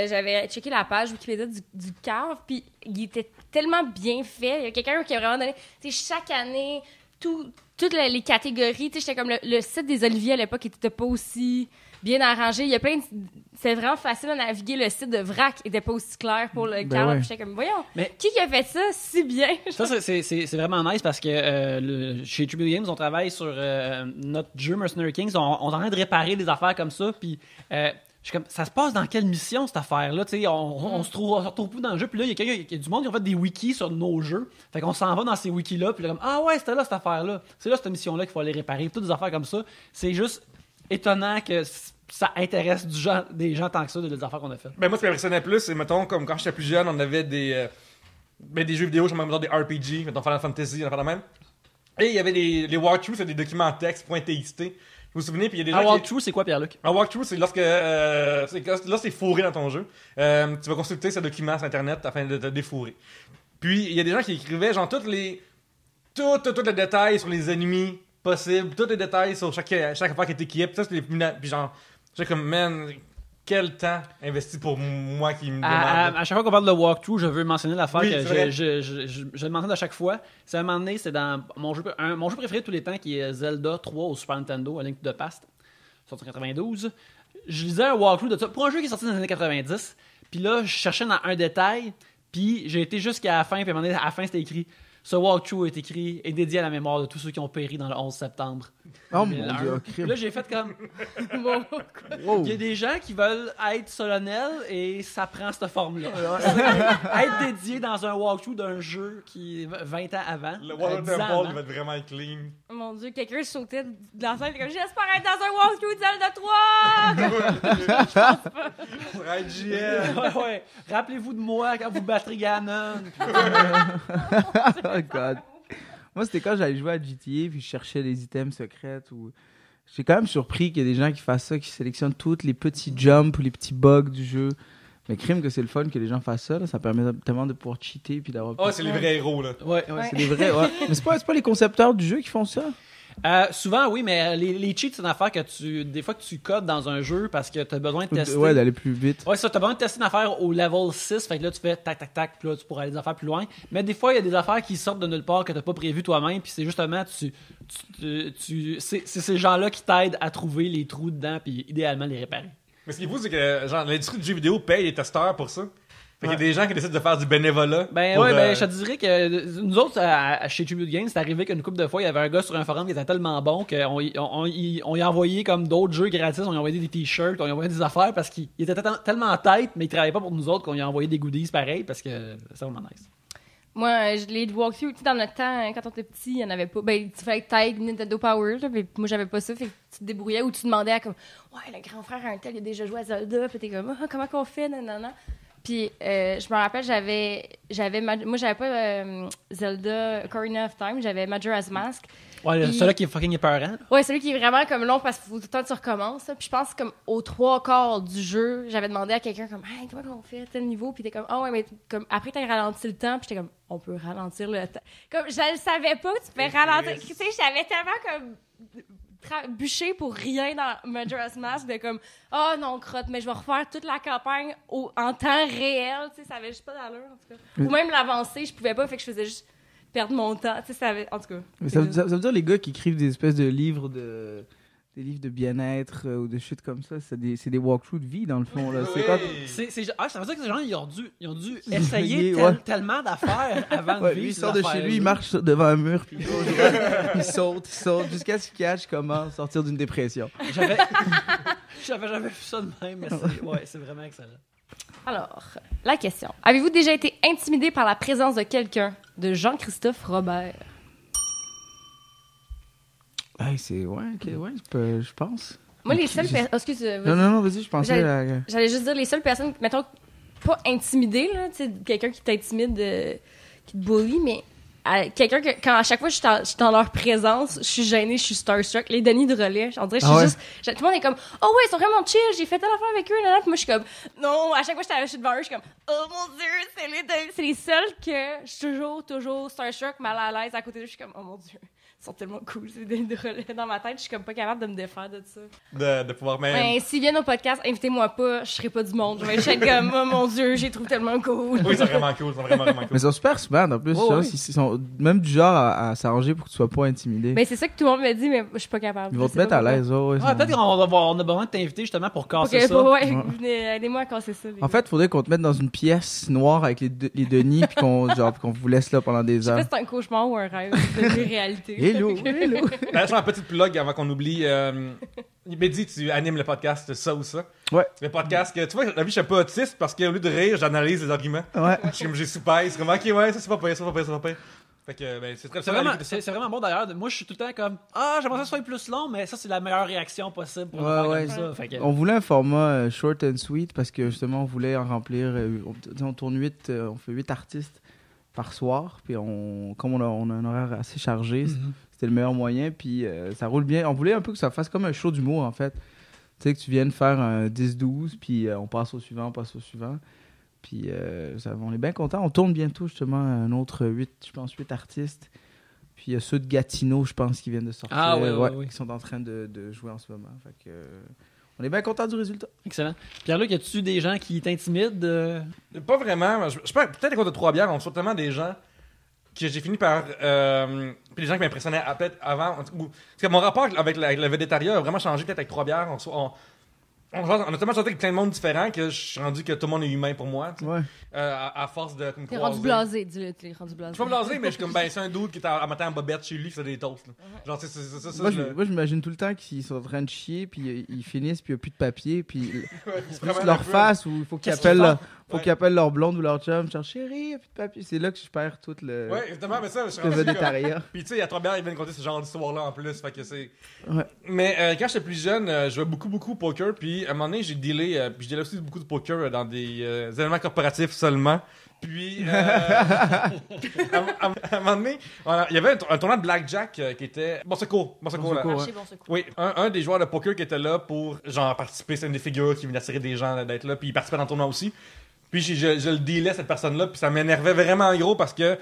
j'avais checké la page Wikipédia du Carve, puis il était tellement bien fait. Il y a quelqu'un qui a vraiment donné... Tu sais, chaque année, toutes les catégories, tu sais, j'étais comme le site des Oliviers à l'époque était pas aussi bien arrangé. Il y a plein de... C'est vraiment facile à naviguer. Le site de Vrac était pas aussi clair pour le Carve. ouais. Puis j'étais comme, voyons, Mais- qui a fait ça si bien? Ça, c'est vraiment nice parce que chez Tribute Games, on travaille sur notre jeu Mercenary Kings. On est en train de réparer des affaires comme ça. Puis, je suis comme, ça se passe dans quelle mission cette affaire-là? Tu sais, on se retrouve plus dans le jeu. Puis là, il y a du monde qui ont fait des wikis sur nos jeux. Fait qu'on s'en va dans ces wikis-là. Puis là, comme, ah ouais, c'était là cette affaire-là. C'est là cette mission-là qu'il faut aller réparer. Toutes des affaires comme ça. C'est juste étonnant que ça intéresse des gens tant que ça, des affaires qu'on a faites. Ben moi, ce qui m'impressionnait plus, c'est, mettons, comme quand j'étais plus jeune, on avait des jeux vidéo, genre, mettons, des RPG, mettons, Final Fantasy, on fait la même. Et il y avait les walkthroughs, c'est des documents texte, .txt. Vous vous souvenez, puis il y a des gens Un qui... walkthrough, c'est quoi, Pierre-Luc? Un walkthrough, c'est lorsque c'est fourré dans ton jeu. Tu vas consulter ce document sur Internet afin de te défourrer. Puis, il y a des gens qui écrivaient, genre, tous les détails sur les ennemis possibles, tous les détails sur chaque affaire qui est équipe. Ça, c'est puis genre, j'étais comme, man, quel temps investi pour moi qui me demande. À chaque fois qu'on parle de walkthrough, je veux mentionner l'affaire Oui, que c'est vrai. je le mentionne à chaque fois. C'est à un moment donné, c'est dans mon jeu préféré de tous les temps qui est Zelda 3 au Super Nintendo, A Link to the Past, sorti en 92. Je lisais un walkthrough de ça pour un jeu qui est sorti dans les années 90. Puis là, je cherchais dans un détail, puis j'ai été jusqu'à la fin, puis à un moment donné, à la fin, c'était écrit ce walkthrough est écrit et dédié à la mémoire de tous ceux qui ont péri dans le 11 septembre. Oh mon 2001. dieu, Puis crime. là, j'ai fait comme. Wow. Il y a des gens qui veulent être solennels et ça prend cette forme-là. Être dédié dans un walkthrough d'un jeu qui est 20 ans avant. Le Water 10 ans Temple, avant. il va être vraiment clean. Mon Dieu, quelqu'un sautait dans la scène, comme j'espère être dans un walkthrough de Zelda 3! Right, JL. Ouais, ouais. Rappelez-vous de moi quand vous battrez Ganon. Oh god. Moi, c'était quand j'allais jouer à GTA puis je cherchais les items secrètes ou... J'étais quand même surpris qu'il y ait des gens qui fassent ça, qui sélectionnent tous les petits jumps ou les petits bugs du jeu. Mais crime que c'est le fun que les gens fassent ça, là. Ça permet tellement de pouvoir cheater puis d'avoir... Oh, c'est les vrais héros, là. Ouais, C'est des vrais, ouais. Mais c'est pas les concepteurs du jeu qui font ça. Souvent, oui, mais les cheats, c'est une affaire que des fois que tu codes dans un jeu parce que tu as besoin de tester. Ouais, d'aller plus vite. Ouais, ça, t'as besoin de tester une affaire au level 6, fait que là, tu fais tac, tac, tac, puis là, tu pourras aller des affaires plus loin. Mais des fois, il y a des affaires qui sortent de nulle part que t'as pas prévu toi-même, puis c'est justement, c'est ces gens-là qui t'aident à trouver les trous dedans, puis idéalement les réparer. Mais ce qui est fou, c'est que genre, l'industrie du jeu vidéo paye les testeurs pour ça. Fait qu'il y a des gens qui décident de faire du bénévolat. Ben pour, ouais, ben je te dirais que nous autres, chez Tribute Games, c'est arrivé qu'une couple de fois, il y avait un gars sur un forum qui était tellement bon qu'on y a envoyé comme d'autres jeux gratis, on lui a envoyé des t-shirts, on lui a envoyé des affaires parce qu'il était tellement en tête, mais il travaillait pas pour nous autres qu'on lui a envoyé des goodies pareil parce que c'est vraiment nice. Moi, les walkthroughs, tu sais, dans notre temps, quand on était petit, il n'y en avait pas. Ben, tu fallait que t'ailles Nintendo Power, là, mais moi, j'avais pas ça. Fait que tu te débrouillais ou tu demandais à comme, ouais, le grand frère a un tel, il a déjà joué à Zelda, puis t'es comme, ah, comment qu'on fait, nanana. Puis je me rappelle, moi, j'avais pas Zelda Ocarina of Time, j'avais Majora's Mask. Ouais, Puis- celui-là qui est fucking épeurant. Ouais, celui qui est vraiment comme long parce qu'il faut tout le temps que tu recommences. Là. Puis je pense comme aux 3/4 du jeu, j'avais demandé à quelqu'un comme hey, comment on fait à tel niveau? Puis t'es comme ouais, mais comme après t'as ralenti le temps, puis j'étais comme on peut ralentir le temps. Comme je le savais pas que tu peux ralentir. Tu sais, j'avais tellement comme bûché pour rien dans Majora's Mask de comme oh non crotte, mais je vais refaire toute la campagne en temps réel. Tu sais, ça avait juste pas d'allure en tout cas. Ou même l'avancer, je pouvais pas, fait que je faisais juste perdre mon temps. Tu sais, ça avait, en tout cas. Mais ça veut dire les gars qui écrivent des espèces de livres des livres de bien-être ou de shit comme ça, c'est des walkthroughs de vie dans le fond là. C'est quand Ça veut dire que ces gens ils ont dû essayer Ouais. tellement d'affaires avant de ouais, vivre. lui, il ces sort de chez affaires-là. lui, il marche devant un mur, puis il saute jusqu'à ce qu'il catch comment sortir d'une dépression. J'avais jamais vu ça de même, mais c'est vraiment excellent. Alors, la question. Avez-vous déjà été intimidé par la présence de quelqu'un? De Jean-Christophe Robert. Ouais, je pense. Moi, les seules personnes... excuse, vas-y. Non, vas-y, je pensais J'allais juste dire les seules personnes, mettons, pas intimidées, là, tu sais, quelqu'un qui t'intimide, qui te bully, mais quelqu'un que, quand à chaque fois je suis dans leur présence, je suis gênée, je suis starstruck. Les Denis de relais, on dirait, je suis juste... tout le monde est comme, oh ouais, ils sont vraiment chill, j'ai fait telle affaire avec eux, là, puis moi, je suis comme, non, à chaque fois je suis devant eux, je suis comme, oh mon Dieu, c'est les Denis. C'est les seuls que je suis toujours starstruck, mal à l'aise à côté d'eux, je suis comme, oh mon Dieu. Ils sont tellement cool, c'est des Denis de relais. Dans ma tête, je suis comme pas capable de me défaire de ça. De pouvoir même. Ouais, s'ils viennent au podcast, invitez-moi pas, je serai pas du monde. Je vais être comme, oh mon Dieu, j'ai trouvé tellement cool. Oui, c'est vraiment cool, c'est vraiment cool. Mais ils sont super smart en plus, Oh, genre, oui. ils sont même du genre à s'arranger pour que tu sois pas intimidé. Ben, c'est ça que tout le monde me dit, mais je suis pas capable. Ils vont te mettre à l'aise, ouais. Ouais, peut-être on a besoin de t'inviter justement pour casser Ok, ça. ouais, venez, aidez-moi à casser ça. les En gars. fait, faudrait qu'on te mette dans une pièce noire avec les Denis puis qu'on vous laisse là pendant des Je sais heures. pas si c'est un cauchemar ou un rêve, c'est une réalité. Hello. Je fais un petit plug avant qu'on oublie. Mehdi, tu animes le podcast Ça ou Ça. Ouais. Le podcast que, tu vois, la vie, je suis un peu autiste parce qu'au lieu de rire, j'analyse les arguments. Ouais. Je suis comme, j'ai soupé, c'est comme, ok, ouais, ça c'est pas pire, ça c'est pas pire, ça c'est pas pire. Fait que, ben, c'est très C'est vraiment, c'est vraiment bon d'ailleurs. Moi, je suis tout le temps comme j'aimerais que ça soit plus long, mais ça, c'est la meilleure réaction possible pour Ouais, le faire ouais. comme ça. Fait que- On voulait un format short and sweet parce que justement, on voulait en remplir. On tourne 8, on fait 8 artistes par soir. Puis comme on a un horaire assez chargé, c'était le meilleur moyen. Puis ça roule bien. On voulait un peu que ça fasse comme un show d'humour en fait. Tu sais, que tu viennes faire un 10-12, puis on passe au suivant. Puis on est bien contents. On tourne bientôt justement un autre 8 artistes. Puis il y a ceux de Gatineau, je pense, qui viennent de sortir. Ah, ouais. Qui sont en train de jouer en ce moment. Fait que, on est bien contents du résultat. Excellent. Pierre-Luc, y a-tu des gens qui t'intimident? Pas vraiment. Je pense peut-être à cause de 3 bières, on reçoit tellement des gens que j'ai fini par. Puis les gens qui m'impressionnaient peut-être avant. Parce que mon rapport avec le végétariat a vraiment changé peut-être avec 3 bières. On a tellement chanté avec plein de monde différents que je suis rendu que tout le monde est humain pour moi. Tu sais. Ouais. À force de me T'es croiser. rendu blasé, dis-le, t'es rendu Je blasé. suis pas blasé, mais je suis comme, ben, c'est un dude qui est à matin en bobette chez lui, qui fait des toasts. Là. Genre, c'est ça. Moi, moi, j'imagine tout le temps qu'ils sont en train de chier, puis ils finissent, puis il n'y a plus de papier, puis c'est juste leur face, ou il faut qu'ils Qu'est-ce qu'ils appellent leur blonde ou leur chum, genre chérie, il n'y a plus de papier. C'est là que je perds tout le Ouais, exactement, mais ça, je suis le rendu comme- végétarien. Puis tu sais, il y a 3 bières, ils viennent compter ce genre d'histoire-là en plus, fait que c'est... Ouais. Mais quand j'étais plus jeune, je jouais beaucoup au poker, puis à un moment donné, j'ai dealé, puis je dealais aussi beaucoup de poker dans des événements corporatifs seulement. Puis, à un moment donné, il y avait un tournoi de blackjack qui était... Bon secours, là. Bon secours. Marché, bon secours. Oui, un des joueurs de poker qui était là pour genre participer, c'est une des figures qui venait attirer des gens d'être là, puis il participait dans le tournoi aussi. Puis je le dealais cette personne-là, puis ça m'énervait vraiment gros parce que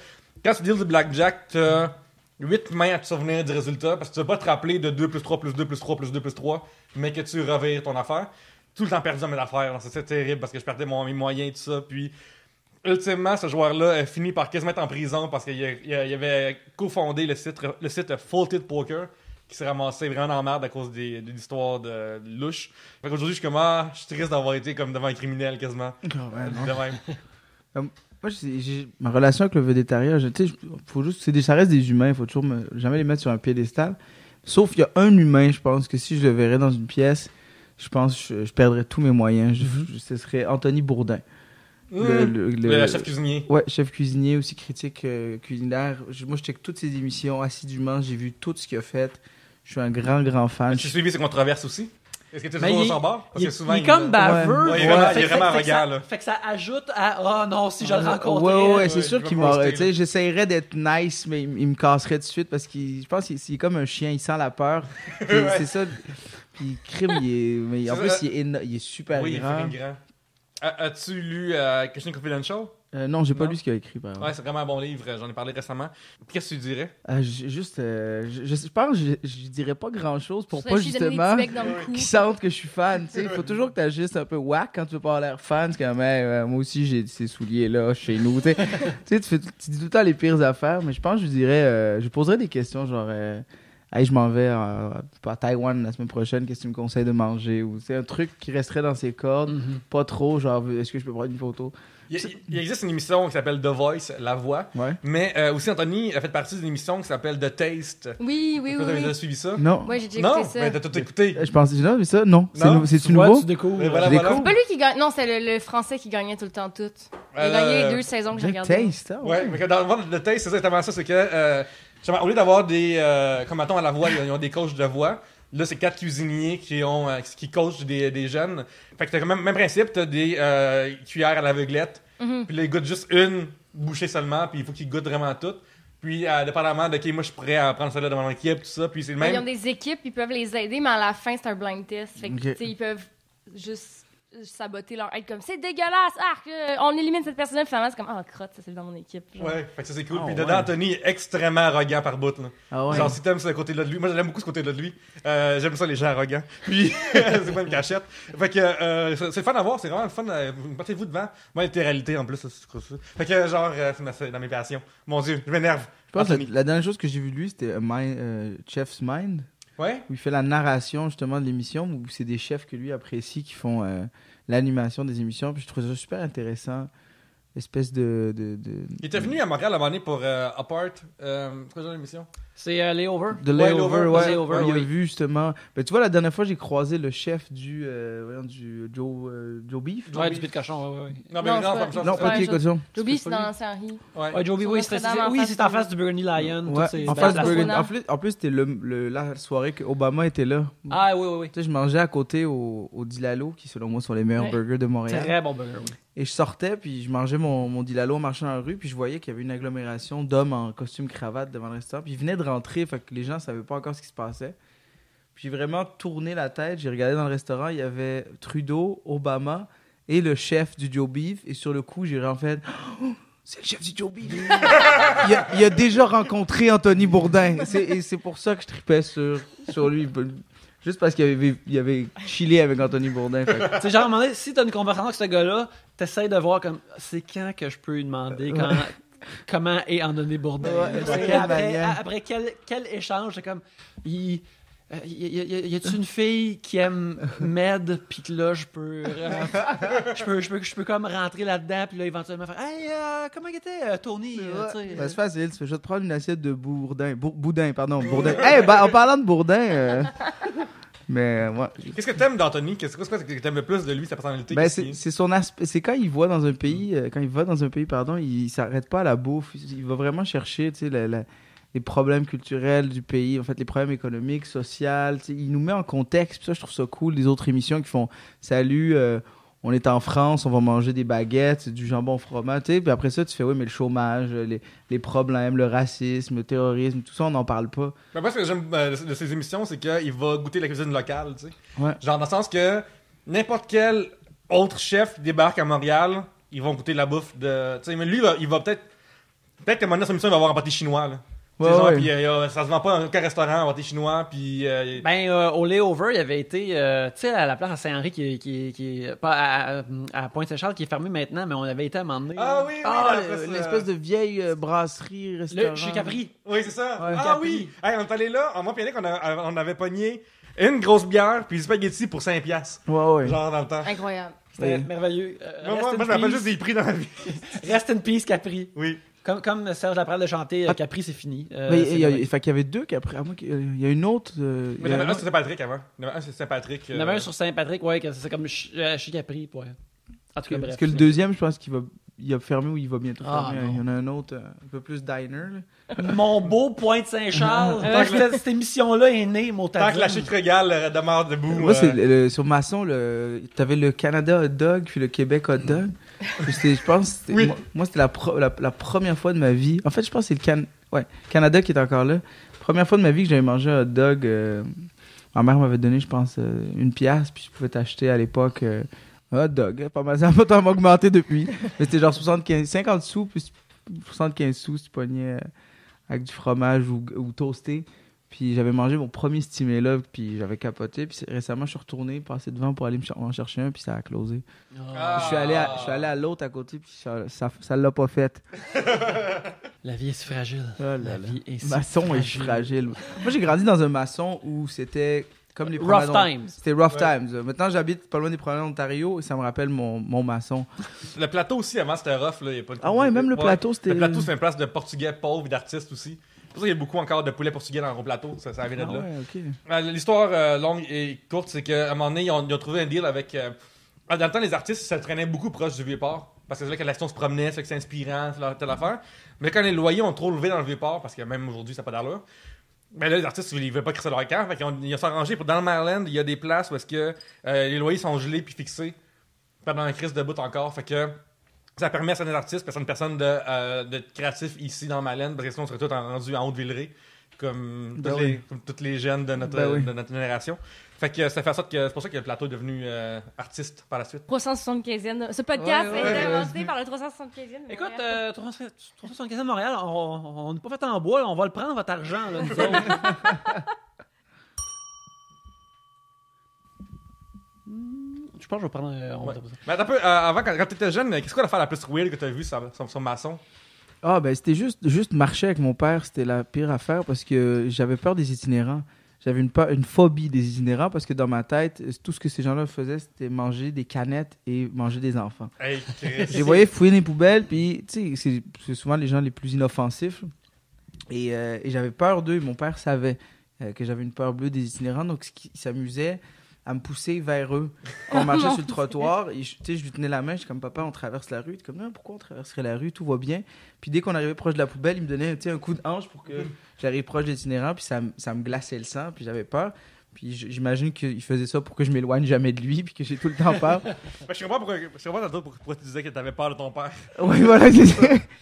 quand tu deals du blackjack, t'as 8 mains à te souvenir du résultat parce que tu vas pas te rappeler de 2 plus 3 plus 2 plus 3 plus 2 plus 3, mais que tu revires ton affaire. Tout le temps perdu dans mes affaires, donc c'était terrible parce que je perdais mes moyens et tout ça, puis ultimement, ce joueur-là a fini par quasiment être en prison parce qu'il avait cofondé le site Faulted Poker qui s'est ramassé vraiment dans la merde à cause des histoires de louches. Fait qu'aujourd'hui, je suis comme, je suis triste d'avoir été comme devant un criminel quasiment. Ouais, non. De même. Moi, ma relation avec le végétarien, ça reste des humains, il faut toujours jamais les mettre sur un piédestal. Sauf qu'il y a un humain, je pense, que si je le verrais dans une pièce, je pense que je perdrais tous mes moyens. Ce serait Anthony Bourdin. Le chef cuisinier. Ouais, chef cuisinier, aussi critique culinaire. Moi, je check toutes ses émissions assidûment. J'ai vu tout ce qu'il a fait. Je suis un grand fan. J'ai suivi ses controverses aussi. Est-ce que tu es Mais toujours il, sur son bord? Parce il- que souvent, il est comme baveux. Ouais, il est vraiment- Fait il est que- vraiment fait que ça- arrogant, là. Fait que ça ajoute à « Oh non, si je le rencontrais... Ouais, c'est Ouais, sûr il va qu'il me m'aurait. roaster, Tu sais, j'essayerais d'être nice, mais il me casserait tout de suite parce qu'il. Je pense qu'il est comme un chien, il sent la peur. Puis c'est ça. Puis crime, mais en C'est plus, ça. il est super Oui, il est grand. fucking grand. As-tu lu Christian Confidential? Non, j'ai pas Non. lu ce qu'il a écrit, par exemple. Ouais, c'est vraiment un bon livre. J'en ai parlé récemment. Qu'est-ce que tu dirais? Je pense que je dirais pas grand chose pour Ça, pas je lui donne des justement petits becs dans le cou. qu'ils sentent que je suis fan. Il faut toujours que tu agisses un peu whack quand tu veux pas avoir l'air fan. C'est comme, hey, moi aussi j'ai ces souliers-là chez nous. Tu sais, tu dis tout le temps les pires affaires, mais je pense que je dirais, je poserais des questions genre, hey, je m'en vais à Taïwan la semaine prochaine, qu'est-ce que tu me conseilles de manger? Ou c'est un truc qui resterait dans ses cordes, Mhm. pas trop, genre, est-ce que je peux prendre une photo? Il existe une émission qui s'appelle The Voice, La Voix. Ouais. Mais aussi, Anthony a fait partie d'une émission qui s'appelle The Taste. Oui, oui, Est-ce que oui. vous avez oui. déjà suivi ça? Non. Moi, j'ai déjà Non, écouté ça. mais t'as tout écouté. Je pense, non, mais ça, non. Non, C'est-tu Tu vois, nouveau? tu découvres. Mais voilà, Je voilà. découvre. C'est pas lui qui gagne. Non, c'est le français qui gagnait tout le temps tout. Il a gagné les 2 saisons que j'ai The regardées. Taste, hein? Ouais, mais que dans le monde de Taste, c'est exactement ça. C'est que, justement, au lieu d'avoir des. Comme mettons à La Voix, ils ont des coachs de voix. Là, c'est 4 cuisiniers qui coachent des jeunes. Fait que t'as quand même principe, t'as des cuillères à l'aveuglette. Mhm. Puis là, ils goûtent juste une bouchée seulement, puis il faut qu'ils goûtent vraiment toutes. Puis, dépendamment de, OK, moi, je suis prêt à prendre celle-là de mon équipe, tout ça. Puis c'est le Ils ont même. des équipes, ils peuvent les aider, mais à la fin, c'est un blind test. Fait que, Ok. tu sais, ils peuvent juste saboter leur aide comme c'est dégueulasse, on élimine cette personne, puis finalement, c'est comme, crotte, ça c'est dans mon équipe. Genre. Ouais, fait que ça, c'est cool. Oh, Puis dedans, ouais. Anthony est extrêmement arrogant par bout, là. Ah ouais. Genre, si t'aimes ce côté-là de lui, moi j'aime beaucoup ce côté-là de lui. J'aime ça, les gens arrogants. Puis, c'est pas une cachette. Fait que c'est le fun à voir, c'est vraiment le fun. Mettez-vous devant. Moi, la réalité en plus, c'est trop ça. Fait que, genre, c'est dans mes passions. Mon Dieu, je m'énerve. Je pense que Anthony. la dernière chose que j'ai vu de lui, c'était Chef's Mind, Ouais? où il fait la narration justement de l'émission, où c'est des chefs que lui apprécie qui font l'animation des émissions. Puis je trouve ça super intéressant. Espèce de... Il était venu à Montréal à un moment donné pour Apart. C'est quoi genre l'émission? C'est Layover. De Ouais, Layover, Layover, ouais. Layover, Ouais, il a oui. vu justement. Ben, tu vois, la dernière fois, j'ai croisé le chef du Joe Beef. Ouais, du pied de cochon, ouais. Non, mais Non, non, c'est pas ça. Non, Ouais, pas de je- cochon. Joby, C'est c'est pas dans lui. Saint-Henri. Ouais. Ouais, Joby, Sur oui, c'était Notre-Dame, en oui, face c'est en du- face du Burgundy Lion. Ouais, tout, c'est- en ben, face la- du Burgundy. Rona. En plus, c'était la soirée que Obama était là. Ah oui, oui, oui. Tu sais, je mangeais à côté au Dilalo, qui selon moi sont les meilleurs Ouais. burgers de Montréal. Très bon burger, oui. Et je sortais, puis je mangeais mon Dilalo en marchant dans la rue, puis je voyais qu'il y avait une agglomération d'hommes en costume cravate devant le restaurant. Puis ils venaient de rentrer, fait que les gens savaient pas encore ce qui se passait. Puis j'ai vraiment tourné la tête, j'ai regardé dans le restaurant, il y avait Trudeau, Obama et le chef du Joe Beef. Et sur le coup, j'ai vraiment fait oh, c'est le chef du Joe Beef. il a déjà rencontré Anthony Bourdin. Et c'est pour ça que je tripais sur lui. Juste parce qu'il avait chillé avec Anthony Bourdin. Fait que- Tu sais, genre, à un moment donné, si t'as une conversation avec ce gars-là, t'essayes de voir comme, c'est quand que je peux lui demander comment est Anthony Bourdin. Ouais, Tu sais, de quelle manière. après quel échange, c'est comme, y a-tu une fille qui aime Med, puis que là, je peux comme rentrer là-dedans, puis là, éventuellement faire, hey, comment il était, Tony? Tu sais, Ben, c'est facile, tu fais juste prendre une assiette de bourdin. Boudin, pardon. Bourdin. Hey, en parlant de bourdin, mais ouais. Qu'est-ce que t'aimes d'Anthony? Qu'est-ce que t'aimes le plus de lui, sa personnalité? Ben, Qu'est-ce qui- c'est son aspect. C'est quand il voit dans un pays, pardon, il s'arrête pas à la bouffe. Il va vraiment chercher, tu sais, les problèmes culturels du pays, en fait, les problèmes économiques, sociaux. Tu sais, il nous met en contexte. Puis ça, je trouve ça cool. Les autres émissions qui font salut. On est en France, on va manger des baguettes, du jambon fromage, tu sais. Puis après ça, tu fais, oui, mais le chômage, les problèmes, le racisme, le terrorisme, tout ça, on n'en parle pas. Ben, moi, ce que j'aime de ces émissions, c'est qu'il va goûter la cuisine locale, tu sais. Ouais. Genre, dans le sens que n'importe quel autre chef débarque à Montréal, ils vont goûter la bouffe de. Tu sais, mais lui, il va peut-être. Peut-être qu'à un moment donné, son émission, il va avoir un pâté chinois, là. Ouais, Tu sais, genre, ouais. puis ça se vend pas dans aucun restaurant, un pâté chinois, puis. Ben, au Layover, il avait été, tu sais, à la place à Saint-Henri, qui est pas à Pointe-Saint-Charles, qui est fermé maintenant, mais on avait été à un moment donné. Ah oui, oui, Ah, la place, l'espèce de vieille brasserie, restaurant. Le, chez Capri. Oui, c'est ça. Ouais. Ah Capri. oui! Hey, on est allé là, moi, puis Yannick, on avait pogné une grosse bière, puis des spaghettis pour 5$. Ouais, ouais. Genre, dans le temps. Incroyable. C'était Oui. merveilleux. Moi, je m'appelle juste des prix dans la vie. Rest in peace, Capri. Oui. Comme Serge Laprelle de chanter, Capri, c'est fini. Mais C'est il y a, merveilleux. fait qu'il y avait deux qu'après. Il y a une autre. Mais il y en avait un sur Saint-Patrick avant. Il y en avait un sur Saint-Patrick. Il y en avait un sur Saint-Patrick, ouais, que c'est comme chez Capri, ouais. En tout cas, bref. Parce que le deuxième, je pense qu'il va il a fermé ou il va bientôt Ah, fermer. non. Il y en a un autre, un peu plus diner. Là. Mon beau Pointe-Saint-Charles. Quand cette émission-là est née, mon Tant que la chic régale demeure debout. Moi, c'est sur Masson, t'avais le Canada hot dog puis le Québec hot dog. Je pense que Oui. moi, c'était la première fois de ma vie. En fait, je pense que c'est le Canada qui est encore là. Première fois de ma vie que j'avais mangé un hot dog. Ma mère m'avait donné, je pense, $1, puis je pouvais t'acheter à l'époque un hot dog. Pas mal, ça n'a pas tant augmenté depuis. Mais c'était genre 50 sous, puis 75 sous si tu pognais avec du fromage ou toasté. Puis j'avais mangé mon premier Steamé Love, puis j'avais capoté. Puis récemment, je suis retourné, passé devant pour aller m'en chercher un, puis ça a closé. Ah. Je suis allé à l'autre à côté, puis ça l'a pas fait. La vie est si fragile. Oh là La là. vie est si Maçon est fragile. Moi, j'ai grandi dans un maçon où c'était comme les Rough promenades- times. C'était rough Ouais. times. Maintenant, j'habite pas loin des promenades d'Ontario et ça me rappelle mon maçon. Le plateau aussi, avant, c'était rough. Là. Il y a pas de... Ah ouais, même le plateau, c'était... Le plateau, c'est une place de portugais pauvres et d'artistes aussi. C'est pour ça qu'il y a beaucoup encore de poulets portugais dans le plateau. Ça vient de Ah là. ouais, ok. L'histoire longue et courte, c'est qu'à un moment donné, ils ont trouvé un deal avec... dans le temps, les artistes, ça traînait beaucoup proche du Vieux-Port. Parce que c'est là que la station se promenait, c'est que c'est inspirant, telle affaire. Mais quand les loyers ont trop levé dans le Vieux-Port, parce que même aujourd'hui, ça n'a pas d'allure, mais là, les artistes, ils ne veulent pas crisser leur camp. Fait qu'ils ont s'arrangé pour dans le Maryland, il y a des places où est-ce que les loyers sont gelés puis fixés pendant un crise de bout encore. Fait que ça permet à certains artistes, à certaines personnes de créatifs ici dans le Maryland, parce que sinon, on serait tous rendus en Haute-Villeray, comme toutes les jeunes de notre génération. Fait que ça fait en sorte que c'est pour ça que le plateau est devenu artiste par la suite. 375e. Ce podcast Ouais, a été ouais. inventé par le 375e. Écoute, 375 Montréal, on n'est pas fait en bois, là, on va le prendre, votre argent, là, nous autres. Je pense que je vais prendre... on va Ouais. dire ça. Mais attends un peu, avant, quand t'étais jeune, qu'est-ce que l'affaire la plus weird que t'as vue sur Maçon? Ah, ben c'était juste marcher avec mon père, c'était la pire affaire parce que j'avais peur des itinérants. J'avais une phobie des itinérants parce que dans ma tête, tout ce que ces gens-là faisaient, c'était manger des canettes et manger des enfants. Hey, Je les voyais fouiller les poubelles, puis tu sais, c'est souvent les gens les plus inoffensifs. Et j'avais peur d'eux. Mon père savait que j'avais une peur bleue des itinérants, donc il s'amusait à me pousser vers eux. Quand on marchait sur le trottoir, et je lui tenais la main, je suis comme, papa, on traverse la rue. Il était comme, non, pourquoi on traverserait la rue? Tout va bien. Puis dès qu'on arrivait proche de la poubelle, il me donnait un coup de hanche pour que j'arrive proche des itinérants, puis ça me glaçait le sang, puis j'avais peur. Puis j'imagine qu'il faisait ça pour que je m'éloigne jamais de lui, puis que j'ai tout le temps peur. Je comprends pourquoi tu disais que t'avais peur de ton père. Oui, voilà. Il me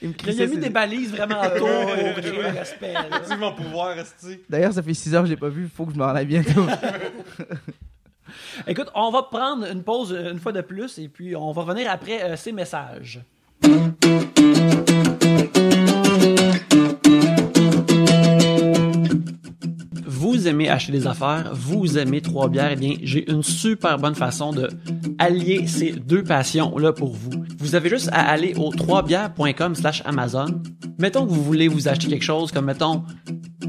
Il a crissait mis ses- des balises vraiment autour pour créer le respect. là. Tu mon pouvoir, esti. D'ailleurs, ça fait 6 heures que je l'ai pas vu, il faut que je m'en aille bientôt. Écoute, on va prendre une pause une fois de plus et puis on va revenir après ces messages. Vous aimez acheter des affaires, vous aimez Trois-Bières, eh bien, j'ai une super bonne façon de allier ces deux passions-là pour vous. Vous avez juste à aller au troisbières.com/Amazon. Mettons que vous voulez vous acheter quelque chose comme, mettons,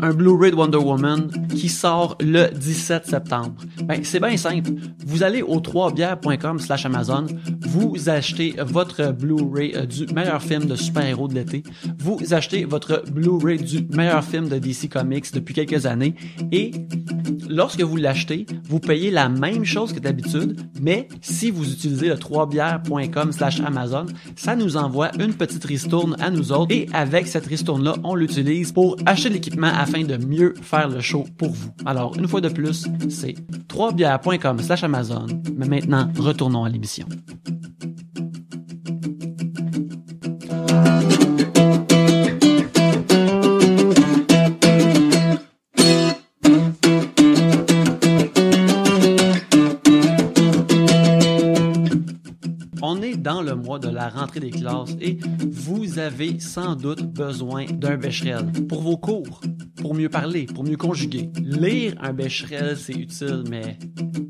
un Blu-ray de Wonder Woman qui sort le 17 septembre. Ben, c'est bien simple. Vous allez au troisbières.com/Amazon, vous achetez votre Blu-ray du meilleur film de super-héros de l'été, vous achetez votre Blu-ray du meilleur film de DC Comics depuis quelques années, et lorsque vous l'achetez, vous payez la même chose que d'habitude, mais si vous utilisez le troisbières.com/Amazon, ça nous envoie une petite ristourne à nous autres, et avec cette ristourne-là, on l'utilise pour acheter de l'équipement afin de mieux faire le show pour vous. Alors, une fois de plus, c'est troisbières.com/Amazon. Mais maintenant, retournons à l'émission. On est dans le mois de la rentrée des classes et vous avez sans doute besoin d'un Becherel pour vos cours, pour mieux parler, pour mieux conjuguer. Lire un Becherel, c'est utile, mais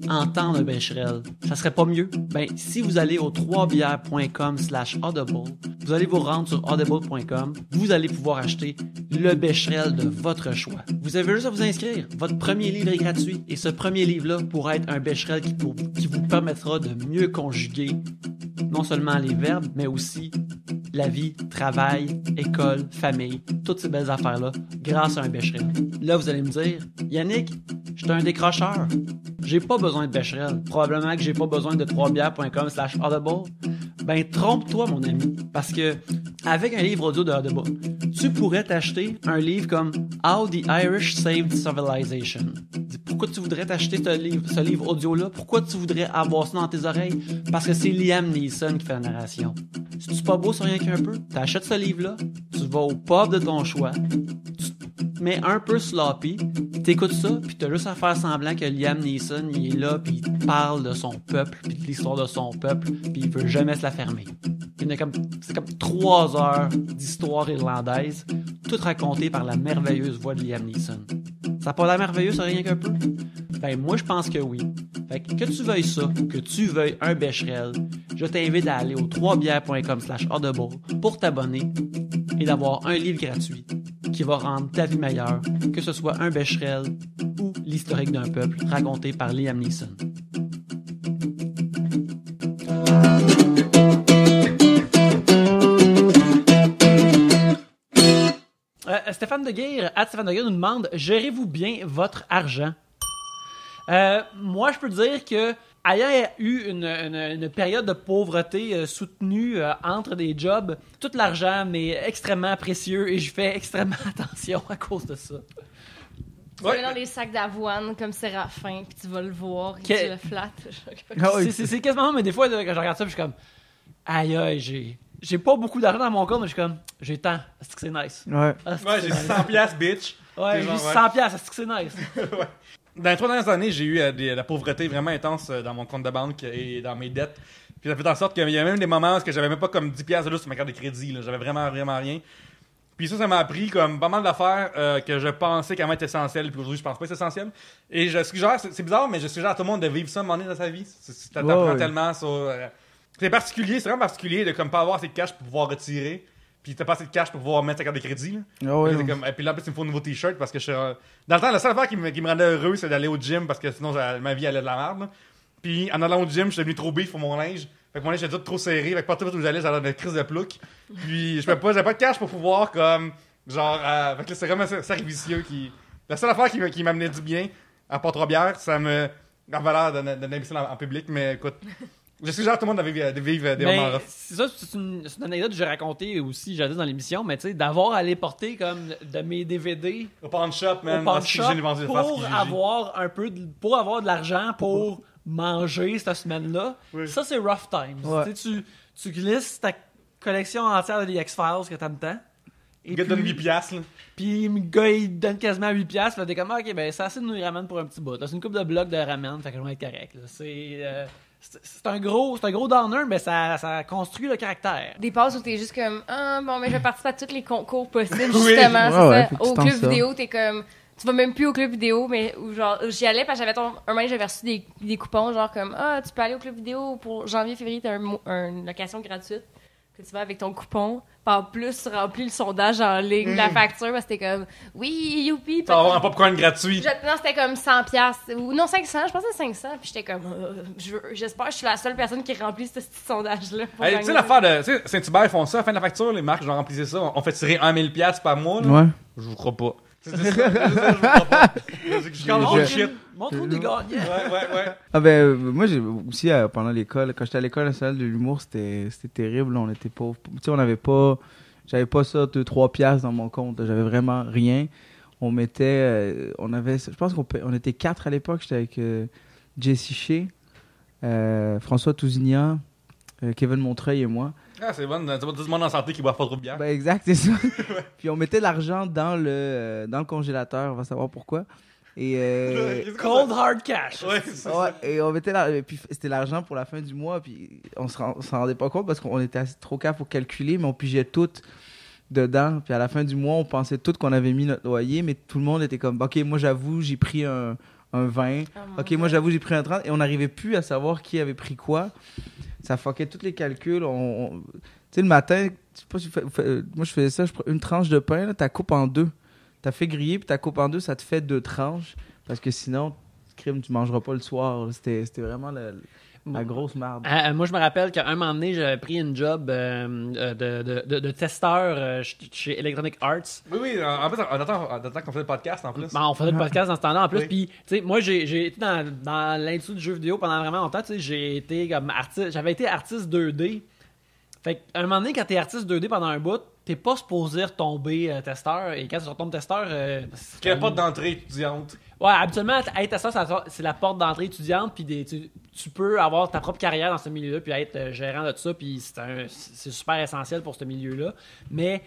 entendre un Becherel, ça serait pas mieux? Ben, si vous allez au troisbières.com/audible, vous allez vous rendre sur audible.com, vous allez pouvoir acheter le Becherel de votre choix. Vous avez juste à vous inscrire. Votre premier livre est gratuit et ce premier livre-là pourra être un Becherel qui vous permettra de mieux conjuguer non seulement les verbes, mais aussi la vie, travail, école, famille, toutes ces belles affaires-là, grâce à un Becherel. Là, vous allez me dire, Yannick, je suis un décrocheur. J'ai pas besoin de Becherel. Probablement que j'ai pas besoin de troisbières.com/audible. Ben, trompe-toi, mon ami. Parce que, avec un livre audio de Audible, tu pourrais t'acheter un livre comme How the Irish Saved Civilization. Pourquoi tu voudrais t'acheter ce livre audio-là? Pourquoi tu voudrais avoir ça dans tes oreilles? Parce que c'est Liam Neeson qui fait la narration. Si tu pas beau sur rien qu'un peu, t'achètes ce livre-là, tu vas au pub de ton choix, tu te mets un peu sloppy, t'écoutes ça, puis t'as juste à faire semblant que Liam Neeson, il est là, puis il parle de son peuple, puis de l'histoire de son peuple, puis il veut jamais se la fermer. C'est comme 3 heures d'histoire irlandaise, toute racontée par la merveilleuse voix de Liam Neeson. Ça n'a pas l'air merveilleux, ça, rien qu'un peu? Ben, moi, je pense que oui. Fait que tu veuilles ça, ou que tu veuilles un Becherel, je t'invite à aller au 3bières.com/audible pour t'abonner et d'avoir un livre gratuit qui va rendre ta vie meilleure, que ce soit un Becherel ou l'historique d'un peuple raconté par Liam Neeson. Stéphane Deguire, Stéphane Deguire nous demande: gérez-vous bien votre argent? Moi, je peux dire que ayant eu une période de pauvreté soutenue entre des jobs, tout l'argent m'est extrêmement précieux et je fais extrêmement attention à cause de ça. Tu vas dans les sacs d'avoine comme Séraphin, puis tu vas le voir, et tu le flattes. C'est quasiment, mais des fois, quand je regarde ça, je suis comme, aïe, j'ai pas beaucoup d'argent dans mon compte, mais je suis comme, j'ai tant, est-ce que c'est nice? Ouais. J'ai 100$, bitch. Ouais, j'ai 100$, est-ce que c'est nice? Ouais. Dans les 3 dernières années, j'ai eu de la pauvreté vraiment intense dans mon compte de banque et dans mes dettes. Puis ça fait en sorte qu'il y a même des moments où j'avais même pas comme 10$ de lousse sur ma carte de crédit. Là. J'avais vraiment rien. Puis ça m'a appris comme pas mal d'affaires que je pensais qu'avant étaient essentielles. Puis aujourd'hui, je pense pas que c'est essentiel. Et je suggère, c'est bizarre, mais je suggère à tout le monde de vivre ça un moment donné dans sa vie. T'apprends tellement sur... c'est particulier, c'est vraiment particulier de comme pas avoir assez de cash pour pouvoir retirer. Puis t'as pas assez de cash pour pouvoir mettre ta carte de crédit. Là. Et puis là, en plus, il me faut un nouveau t-shirt parce que je suis... Dans le temps, la seule affaire qui me rendait heureux, c'est d'aller au gym parce que sinon, ma vie allait de la merde. Là. Puis en allant au gym, je suis devenu trop bif pour mon linge. Fait que mon linge était tout trop serré. Fait que partout où j'allais, j'avais une crise de plouc. Puis j'avais pas de cash pour pouvoir comme... Genre... fait que là, c'est vraiment cercle vicieux qui... La seule affaire qui m'amenait du bien, à part 3 bières, ça me... En valeur d'investir en public, mais écoute... Je suggère à tout le monde de vivre des moments rough. C'est une anecdote que j'ai racontée aussi jadis dans l'émission, mais tu sais, d'avoir allé porter comme de mes DVD au pawn shop, man, au pawn shop pour avoir de l'argent pour manger cette semaine-là. Oui. Ça, c'est rough times. Ouais. Tu glisses ta collection entière de The X-Files que t'aimes tant. Le gars te donne 8$, là. Puis le gars, il donne quasiment 8$. Fait t'es comme, ok, ben c'est assez de nous ramen pour un petit bout. Là, c'est une coupe de blocs de ramen, fait que je vais être correct. Là. C'est un gros downer, mais ça construit le caractère. Des passes où t'es juste comme, mais je vais participer à tous les concours possibles, justement. C'est ça. Au club vidéo, t'es comme, tu vas même plus au club vidéo, mais genre, j'y allais parce que un moment, j'avais reçu des coupons, genre comme, tu peux aller au club vidéo pour janvier, février, t'as une location gratuite. Que tu vas avec ton coupon. En plus, tu remplis le sondage en ligne, la facture, parce que t'es comme, oui, youpi. Tu vas avoir un popcorn gratuit. Non, c'était comme 100$. Ou non, 500. Je pensais 500. Puis j'étais comme, j'espère que je suis la seule personne qui remplit ce petit sondage-là. Tu sais, l'affaire de. Tu sais, Saint-Hubert, ils font ça. À la fin de la facture, les marques, genre, remplissez ça. On fait tirer 1000$ par mois. Là. Ouais. Je vous crois pas. C'est ça, je crois pas. Montre-nous des gagnants. Ouais. Ah ben, moi, j'ai aussi, pendant l'école, quand j'étais à l'école nationale de l'humour, c'était terrible. Là, on était pauvres. Tu sais, j'avais pas ça, 2-3$ dans mon compte. J'avais vraiment rien. On mettait, je pense qu'on était 4 à l'époque. J'étais avec Jesse Shea, François Tousignan, Kevin Montreuil et moi. Ah, c'est bon, c'est pas tout le monde en santé qui boit pas trop de bière. Ben exact, c'est ça. Puis on mettait l'argent dans le congélateur, on va savoir pourquoi. Et cold hard cash. Ouais, c'est ça. Et on mettait puis c'était l'argent pour la fin du mois, puis on s'en rendait pas compte parce qu'on était assez trop cave pour calculer, mais on pigeait tout dedans. Puis à la fin du mois, on pensait tout qu'on avait mis notre loyer, mais tout le monde était comme, ok, moi j'avoue, j'ai pris un 20. Ok, moi j'avoue, j'ai pris un 30. Et on n'arrivait plus à savoir qui avait pris quoi. Ça fuckait tous les calculs. Tu sais, le matin, je sais pas si moi je faisais ça, je prends une tranche de pain, là, t'as coupes en 2. T'as fait griller, puis t'as coupes en 2, ça te fait 2 tranches. Parce que sinon, crime, tu mangeras pas le soir. C'était vraiment la grosse merde. Moi, je me rappelle qu'à un moment donné, j'avais pris une job de testeur chez Electronic Arts. Oui, en fait, on attend qu'on faisait le podcast en plus. On faisait le podcast dans ce temps-là en plus. Oui. Puis, tu sais, moi, j'ai été dans l'industrie du jeu vidéo pendant vraiment longtemps. Tu sais, j'ai été comme artiste. J'avais été artiste 2D Fait qu'à un moment donné, quand t'es artiste 2D pendant un bout, t'es pas supposé retomber testeur. Et quand tu retombes testeur... Parce qu'il n'y a pas d'entrée étudiante. Ouais, habituellement, être testeur, c'est la porte d'entrée étudiante, puis tu peux avoir ta propre carrière dans ce milieu-là, puis être gérant de tout ça, puis c'est super essentiel pour ce milieu-là. Mais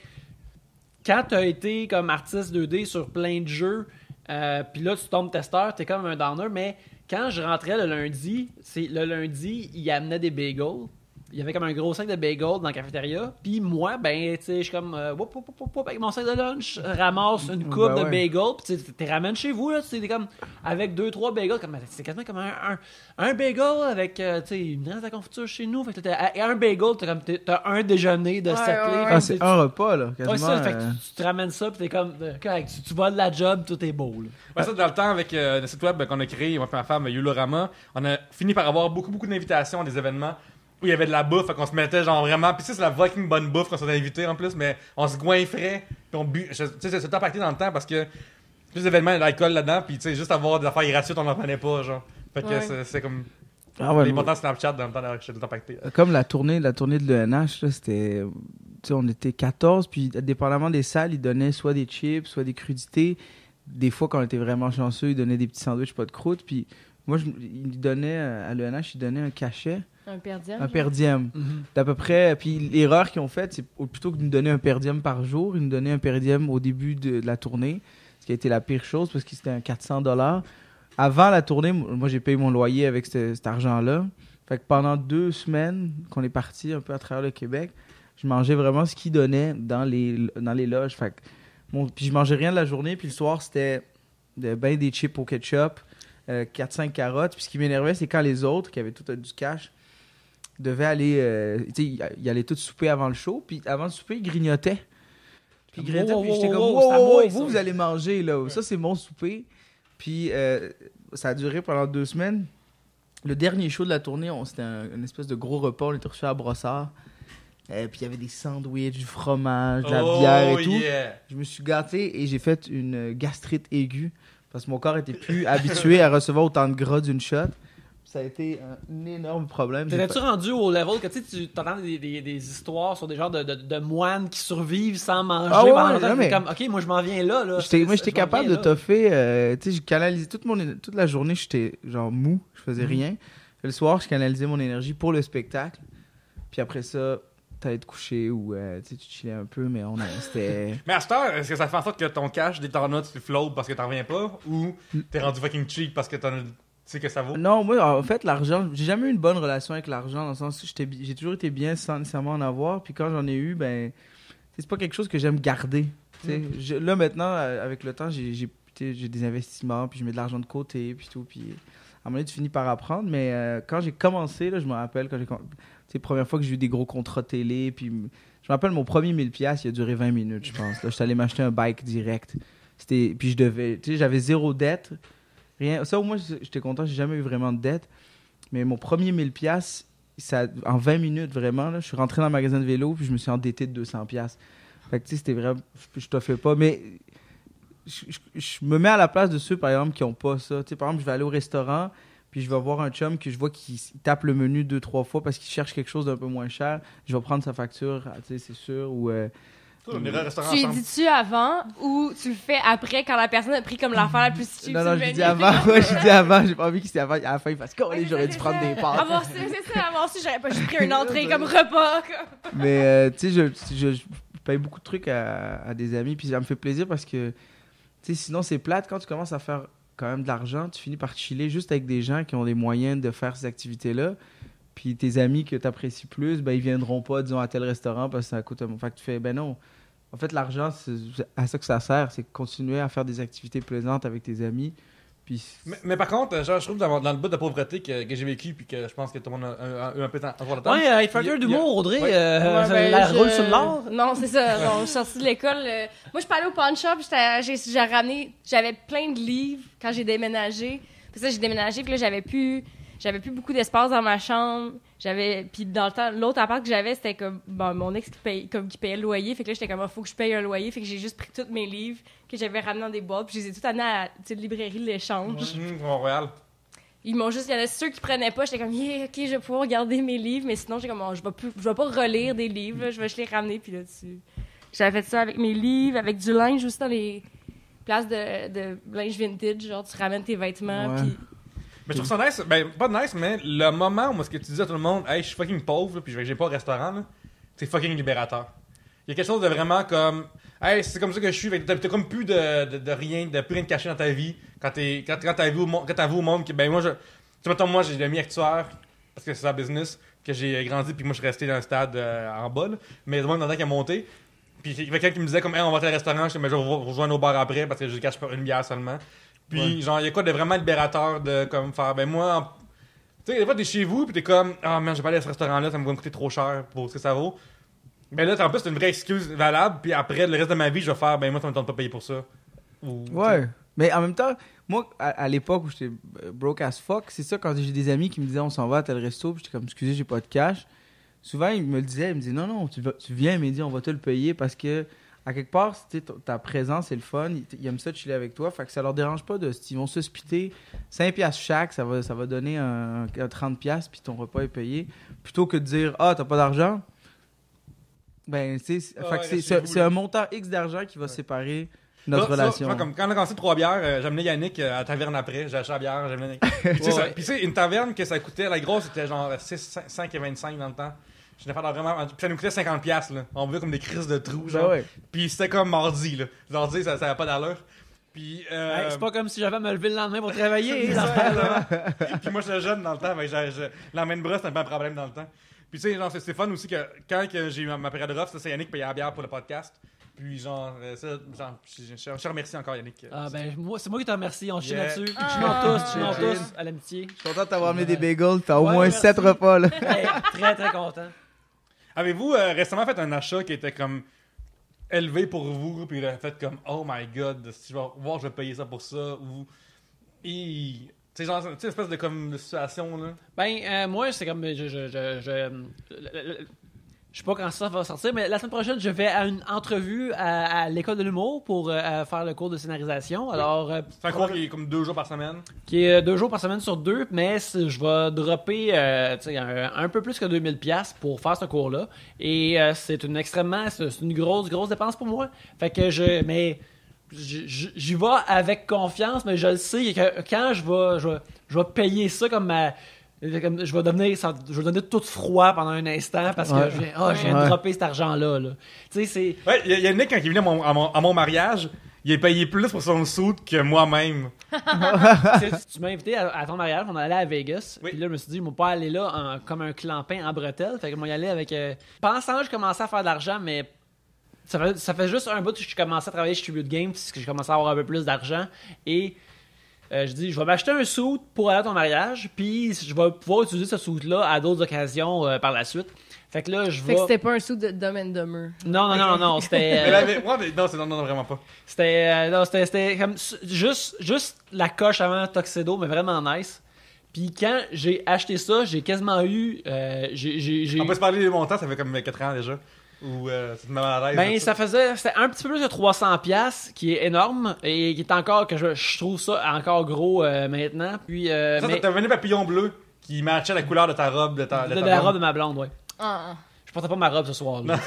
quand t'as été comme artiste 2D sur plein de jeux, puis là, tu tombes testeur, t'es comme un downer, mais quand je rentrais le lundi, il amenait des bagels. Il y avait comme un gros sac de bagels dans la cafétéria. Puis moi, ben, tu sais, je suis comme, avec mon sac de lunch, ramasse une coupe de bagels. Puis tu t'es ramènes chez vous, là. Tu sais, comme, avec 2-3 bagels. C'est quasiment comme un bagel avec, tu sais, une reste de confiture chez nous. Fait que et un bagel, t'as un déjeuner de 7 livres. Ah, c'est un repas, là. Quasiment, Ouais, ça. Fait que tu te ramènes ça, puis t'es comme, correct, tu vas de la job, tout est beau, là. Ouais, ça, dans le temps, avec le site web qu'on a créé, moi et ma femme, Yulorama, on a fini par avoir beaucoup d'invitations à des événements où il y avait de la bouffe, fait qu'on se mettait genre vraiment. Puis c'est la fucking bonne bouffe qu'on s'est invité en plus, mais on se goinfrait, puis on bu. Tu sais, c'est impacté dans le temps parce que plus d'événements, d'alcool là-dedans, puis tu sais, juste avoir des affaires gratuites, on n'en prenait pas, genre. Fait que c'est comme. L'important Snapchat dans le temps d'avoir tout impacté. Comme la tournée de l'ENH, là, c'était. Tu sais, on était 14, puis dépendamment des salles, ils donnaient soit des chips, soit des crudités. Des fois, quand on était vraiment chanceux, ils donnaient des petits sandwichs, pas de croûte. Puis moi, ils donnaient, à l'ENH, ils donnaient un cachet. Un per diem. Un per diem. D'à peu près. Puis l'erreur qu'ils ont faite, c'est plutôt que de nous donner un per diem par jour, ils nous donnaient un per diem au début de la tournée, ce qui a été la pire chose parce que c'était un $400. Avant la tournée, moi j'ai payé mon loyer avec cet argent-là. Fait que pendant 2 semaines qu'on est parti un peu à travers le Québec, je mangeais vraiment ce qu'ils donnaient dans les loges. Fait que, puis je mangeais rien de la journée, puis le soir c'était des chips au ketchup, 4-5 carottes. Puis ce qui m'énervait, c'est quand les autres, qui avaient tout du cash, devaient aller, ils allaient tous souper avant le show, puis avant le souper, ils grignotaient. Puis ils grignotaient, puis j'étais comme, vous allez manger, là. Ça, c'est mon souper. Puis ça a duré pendant 2 semaines. Le dernier show de la tournée, c'était une espèce de gros repas, on était reçus à Brossard. Puis il y avait des sandwichs, du fromage, de la bière et tout. Yeah. Je me suis gâté et j'ai fait une gastrite aiguë parce que mon corps était plus habitué à recevoir autant de gras d'une shot. Ça a été un énorme problème. T'étais-tu rendu au level que tu entends des histoires sur des genres de moines qui survivent sans manger pendant longtemps? Mais... comme, OK, moi je m'en viens là. J'étais capable de toffer. Je canalisais toute la journée, j'étais genre mou, je faisais rien. Le soir, je canalisais mon énergie pour le spectacle. Puis après ça, t'allais te coucher ou tu chillais un peu, mais c'était... Mais à cette heure, est-ce que ça fait en sorte que ton cash, des temps tu flottes parce que t'en reviens pas? Ou t'es rendu fucking cheap parce que tu sais que ça vaut? Non, moi, en fait, l'argent, j'ai jamais eu une bonne relation avec l'argent, dans le sens où j'ai toujours été bien sans nécessairement en avoir. Puis quand j'en ai eu, ben, c'est pas quelque chose que j'aime garder. Là, maintenant, avec le temps, j'ai des investissements, puis je mets de l'argent de côté, puis tout. Puis à un moment donné, tu finis par apprendre. Mais quand j'ai commencé, là, je me rappelle, la première fois que j'ai eu des gros contrats télé, puis je me rappelle mon premier 1000$, il a duré 20 minutes, je pense. Là, j'étais allé m'acheter un bike direct. Puis j'avais 0 dette. Rien. Ça, au moins, j'étais content. J'ai jamais eu vraiment de dette. Mais mon premier 1000$, en 20 minutes, vraiment, là, je suis rentré dans le magasin de vélo puis je me suis endetté de 200$. Fait que, c'était vraiment... Je te fais pas. Mais je me mets à la place de ceux, par exemple, qui ont pas ça. Par exemple, je vais aller au restaurant puis je vais voir un chum que je vois qui tape le menu 2-3 fois parce qu'il cherche quelque chose d'un peu moins cher. Je vais prendre sa facture, c'est sûr. Ou... on irait au restaurant tu ensemble. lui dis-tu avant ou tu le fais après quand la personne a pris comme l'affaire la plus cheap? Non, je dis avant. Moi, je dis avant. J'ai pas envie que c'était avant. À la fin, parce que j'aurais dû prendre des pâtes. Ah, c'est ça. Moi aussi, j'aurais pas juste pris une entrée comme repas. Mais, tu sais, je paye beaucoup de trucs à des amis. Puis ça me fait plaisir parce que, tu sais, sinon, c'est plate. Quand tu commences à faire quand même de l'argent, tu finis par chiller juste avec des gens qui ont les moyens de faire ces activités-là. Puis tes amis que tu apprécies plus, ben, ils viendront pas, disons, à tel restaurant parce que ça coûte un... Fait que tu fais, ben non. En fait, l'argent, c'est à ça que ça sert, c'est continuer à faire des activités plaisantes avec tes amis. Puis... Mais par contre, genre, je trouve dans le bout de pauvreté que j'ai vécu puis que je pense que tout le monde a eu un peu de temps. Ouais, il fait d'humour, Audrey. La roule sur l'or. Non, c'est ça. Non, je suis sortie de l'école. Moi, je suis pas allée au pawn shop. J'avais plein de livres quand j'ai déménagé. Puis ça, j'ai déménagé. Puis là, j'avais plus beaucoup d'espace dans ma chambre. Puis dans le temps, l'autre appart que j'avais, c'était comme mon ex qui payait le loyer. Fait que là, j'étais comme, faut que je paye un loyer. Fait que j'ai juste pris tous mes livres que j'avais ramenés dans des boîtes. Puis je les ai tous amenés à la librairie de l'échange. Montréal. il y en a ceux qui prenaient pas, j'étais comme, yeah, ok, je vais pouvoir regarder mes livres, mais sinon, j'ai comme, je vais pas relire des livres, là, je vais juste les ramener, puis là, j'avais fait ça avec mes livres, avec du linge aussi dans les places de linge vintage, genre, tu ramènes tes vêtements, Ouais. puis... Mais je trouve ça nice, ben pas nice, mais le moment où ce que tu dis à tout le monde, hey, je suis fucking pauvre, là, puis j'ai pas au restaurant, là, c'est fucking libérateur. Il y a quelque chose de vraiment comme, hey, c'est comme ça que je suis, t'as comme plus de rien, de plus rien de caché dans ta vie, quand t'as vu au monde, que, ben moi, mettons, moi, j'ai l'ami actuaire, parce que c'est sa business, que j'ai grandi, puis moi, je suis resté dans le stade en bas, là, mais le monde dans le temps qui a monté, puis il y avait quelqu'un qui me disait comme, hey, on va aller au restaurant, je dis, mais je vais vous rejoindre au bar après, parce que je cache pas une bière seulement. Puis, genre, il y a quoi de vraiment libérateur de comme faire, ben moi, tu sais, des fois, t'es chez vous, puis t'es comme, ah, man, je vais pas aller à ce restaurant-là, ça me va me coûter trop cher pour ce que ça vaut. Ben là, en plus, c'est une vraie excuse valable, puis après, le reste de ma vie, je vais faire, ben moi, ça me tente pas de payer pour ça. Ou, Ouais. Mais en même temps, moi, à l'époque où j'étais broke as fuck, c'est ça, quand j'ai des amis qui me disaient on s'en va à tel resto, puis j'étais comme, excusez, j'ai pas de cash. Souvent, ils me disaient, non, tu viens, ils me disent, on va te le payer parce que, à quelque part, ta présence, c'est le fun, ils aiment ça de chiller avec toi, fait que ça leur dérange pas ils vont se splitter 5$ chaque, ça va donner un 30$, puis ton repas est payé, plutôt que de dire, ah, t'as pas d'argent. Ben, c'est un montant X d'argent qui va séparer notre relation. Comme quand on a commencé 3 bières, j'ai amené Yannick à la taverne après, j'ai acheté la bière, j'ai amené Yannick. Puis tu sais, une taverne que ça coûtait, la grosse, c'était genre 5,25 dans le temps. Je venais faire vraiment. Puis ça nous coûtait 50$, là. On voulait comme des crises de trous, genre. Ben ouais. Puis c'était comme mardi, là. Mardi, ça avait pas d'allure. Puis. Hey, c'est pas comme si j'avais à me lever le lendemain pour travailler. Puis moi, j'étais jeune dans le temps, l'emmène de bras, c'était pas un problème dans le temps. Puis tu sais, genre, c'est fun aussi que quand j'ai eu ma période rough, c'est Yannick qui payait la bière pour le podcast. Puis genre, je remercie encore Yannick. Ah ben, c'est moi qui te remercie, on chie là-dessus. Ah. Chillons tous à l'amitié. Je suis content de t'avoir amené des bagels, t'as au Ouais, moins merci. 7 repas, là. Hey, très très content. Avez-vous récemment fait un achat qui était comme élevé pour vous, puis vous avez fait comme oh my god, si je vais voir, je vais payer ça pour ça, ou tu sais genre, tu sais, espèce de comme de situation là. Ben, moi, c'est comme. Je sais pas quand ça va sortir, mais la semaine prochaine, je vais à une entrevue à l'école de l'humour pour faire le cours de scénarisation. Alors, C'est un cours qui est comme 2 jours par semaine. qui est 2 jours par semaine sur 2, mais je vais dropper tu sais, un peu plus que 2000$ pour faire ce cours-là. Et c'est une grosse dépense pour moi. Fait que j'y vais avec confiance, mais je le sais que quand je vais payer ça comme je vais donner tout froid pendant un instant parce que je viens de dropper cet argent-là. Là. Tu sais, c'est. Ouais, il y a Nick quand il est venu à mon mariage, il a payé plus pour son suit que moi-même. Tu m'as invité à ton mariage, on allait à Vegas. Oui. Puis là, je me suis dit, je ne vais pas aller là comme un clampin en bretelles. Fait que moi, y aller avec. Pendant ce temps-là, je commençais à faire de l'argent, mais ça fait juste un bout que je commençais à travailler chez Tribute Games, parce que je commençais à avoir un peu plus d'argent. Et je dis, je vais m'acheter un suit pour aller à ton mariage, puis je vais pouvoir utiliser ce suit-là à d'autres occasions par la suite. Fait que là, je vais. Fait que c'était pas un sou de Dumb and Dumber. Non, c'était. Non, vraiment pas. C'était comme juste la coche avant Tuxedo, mais vraiment nice. Puis quand j'ai acheté ça, j'ai quasiment eu. On peut se parler des montants, ça fait comme 4 ans déjà. Ou c'est mal à l'aise. Ben, c'était un petit peu plus de 300$, qui est énorme, et qui est encore, que je trouve ça encore gros maintenant. Puis, mais t'as venu papillon bleu qui matchait la couleur de ta robe. De la robe de ma blonde, ouais. Je portais pas ma robe ce soir-là.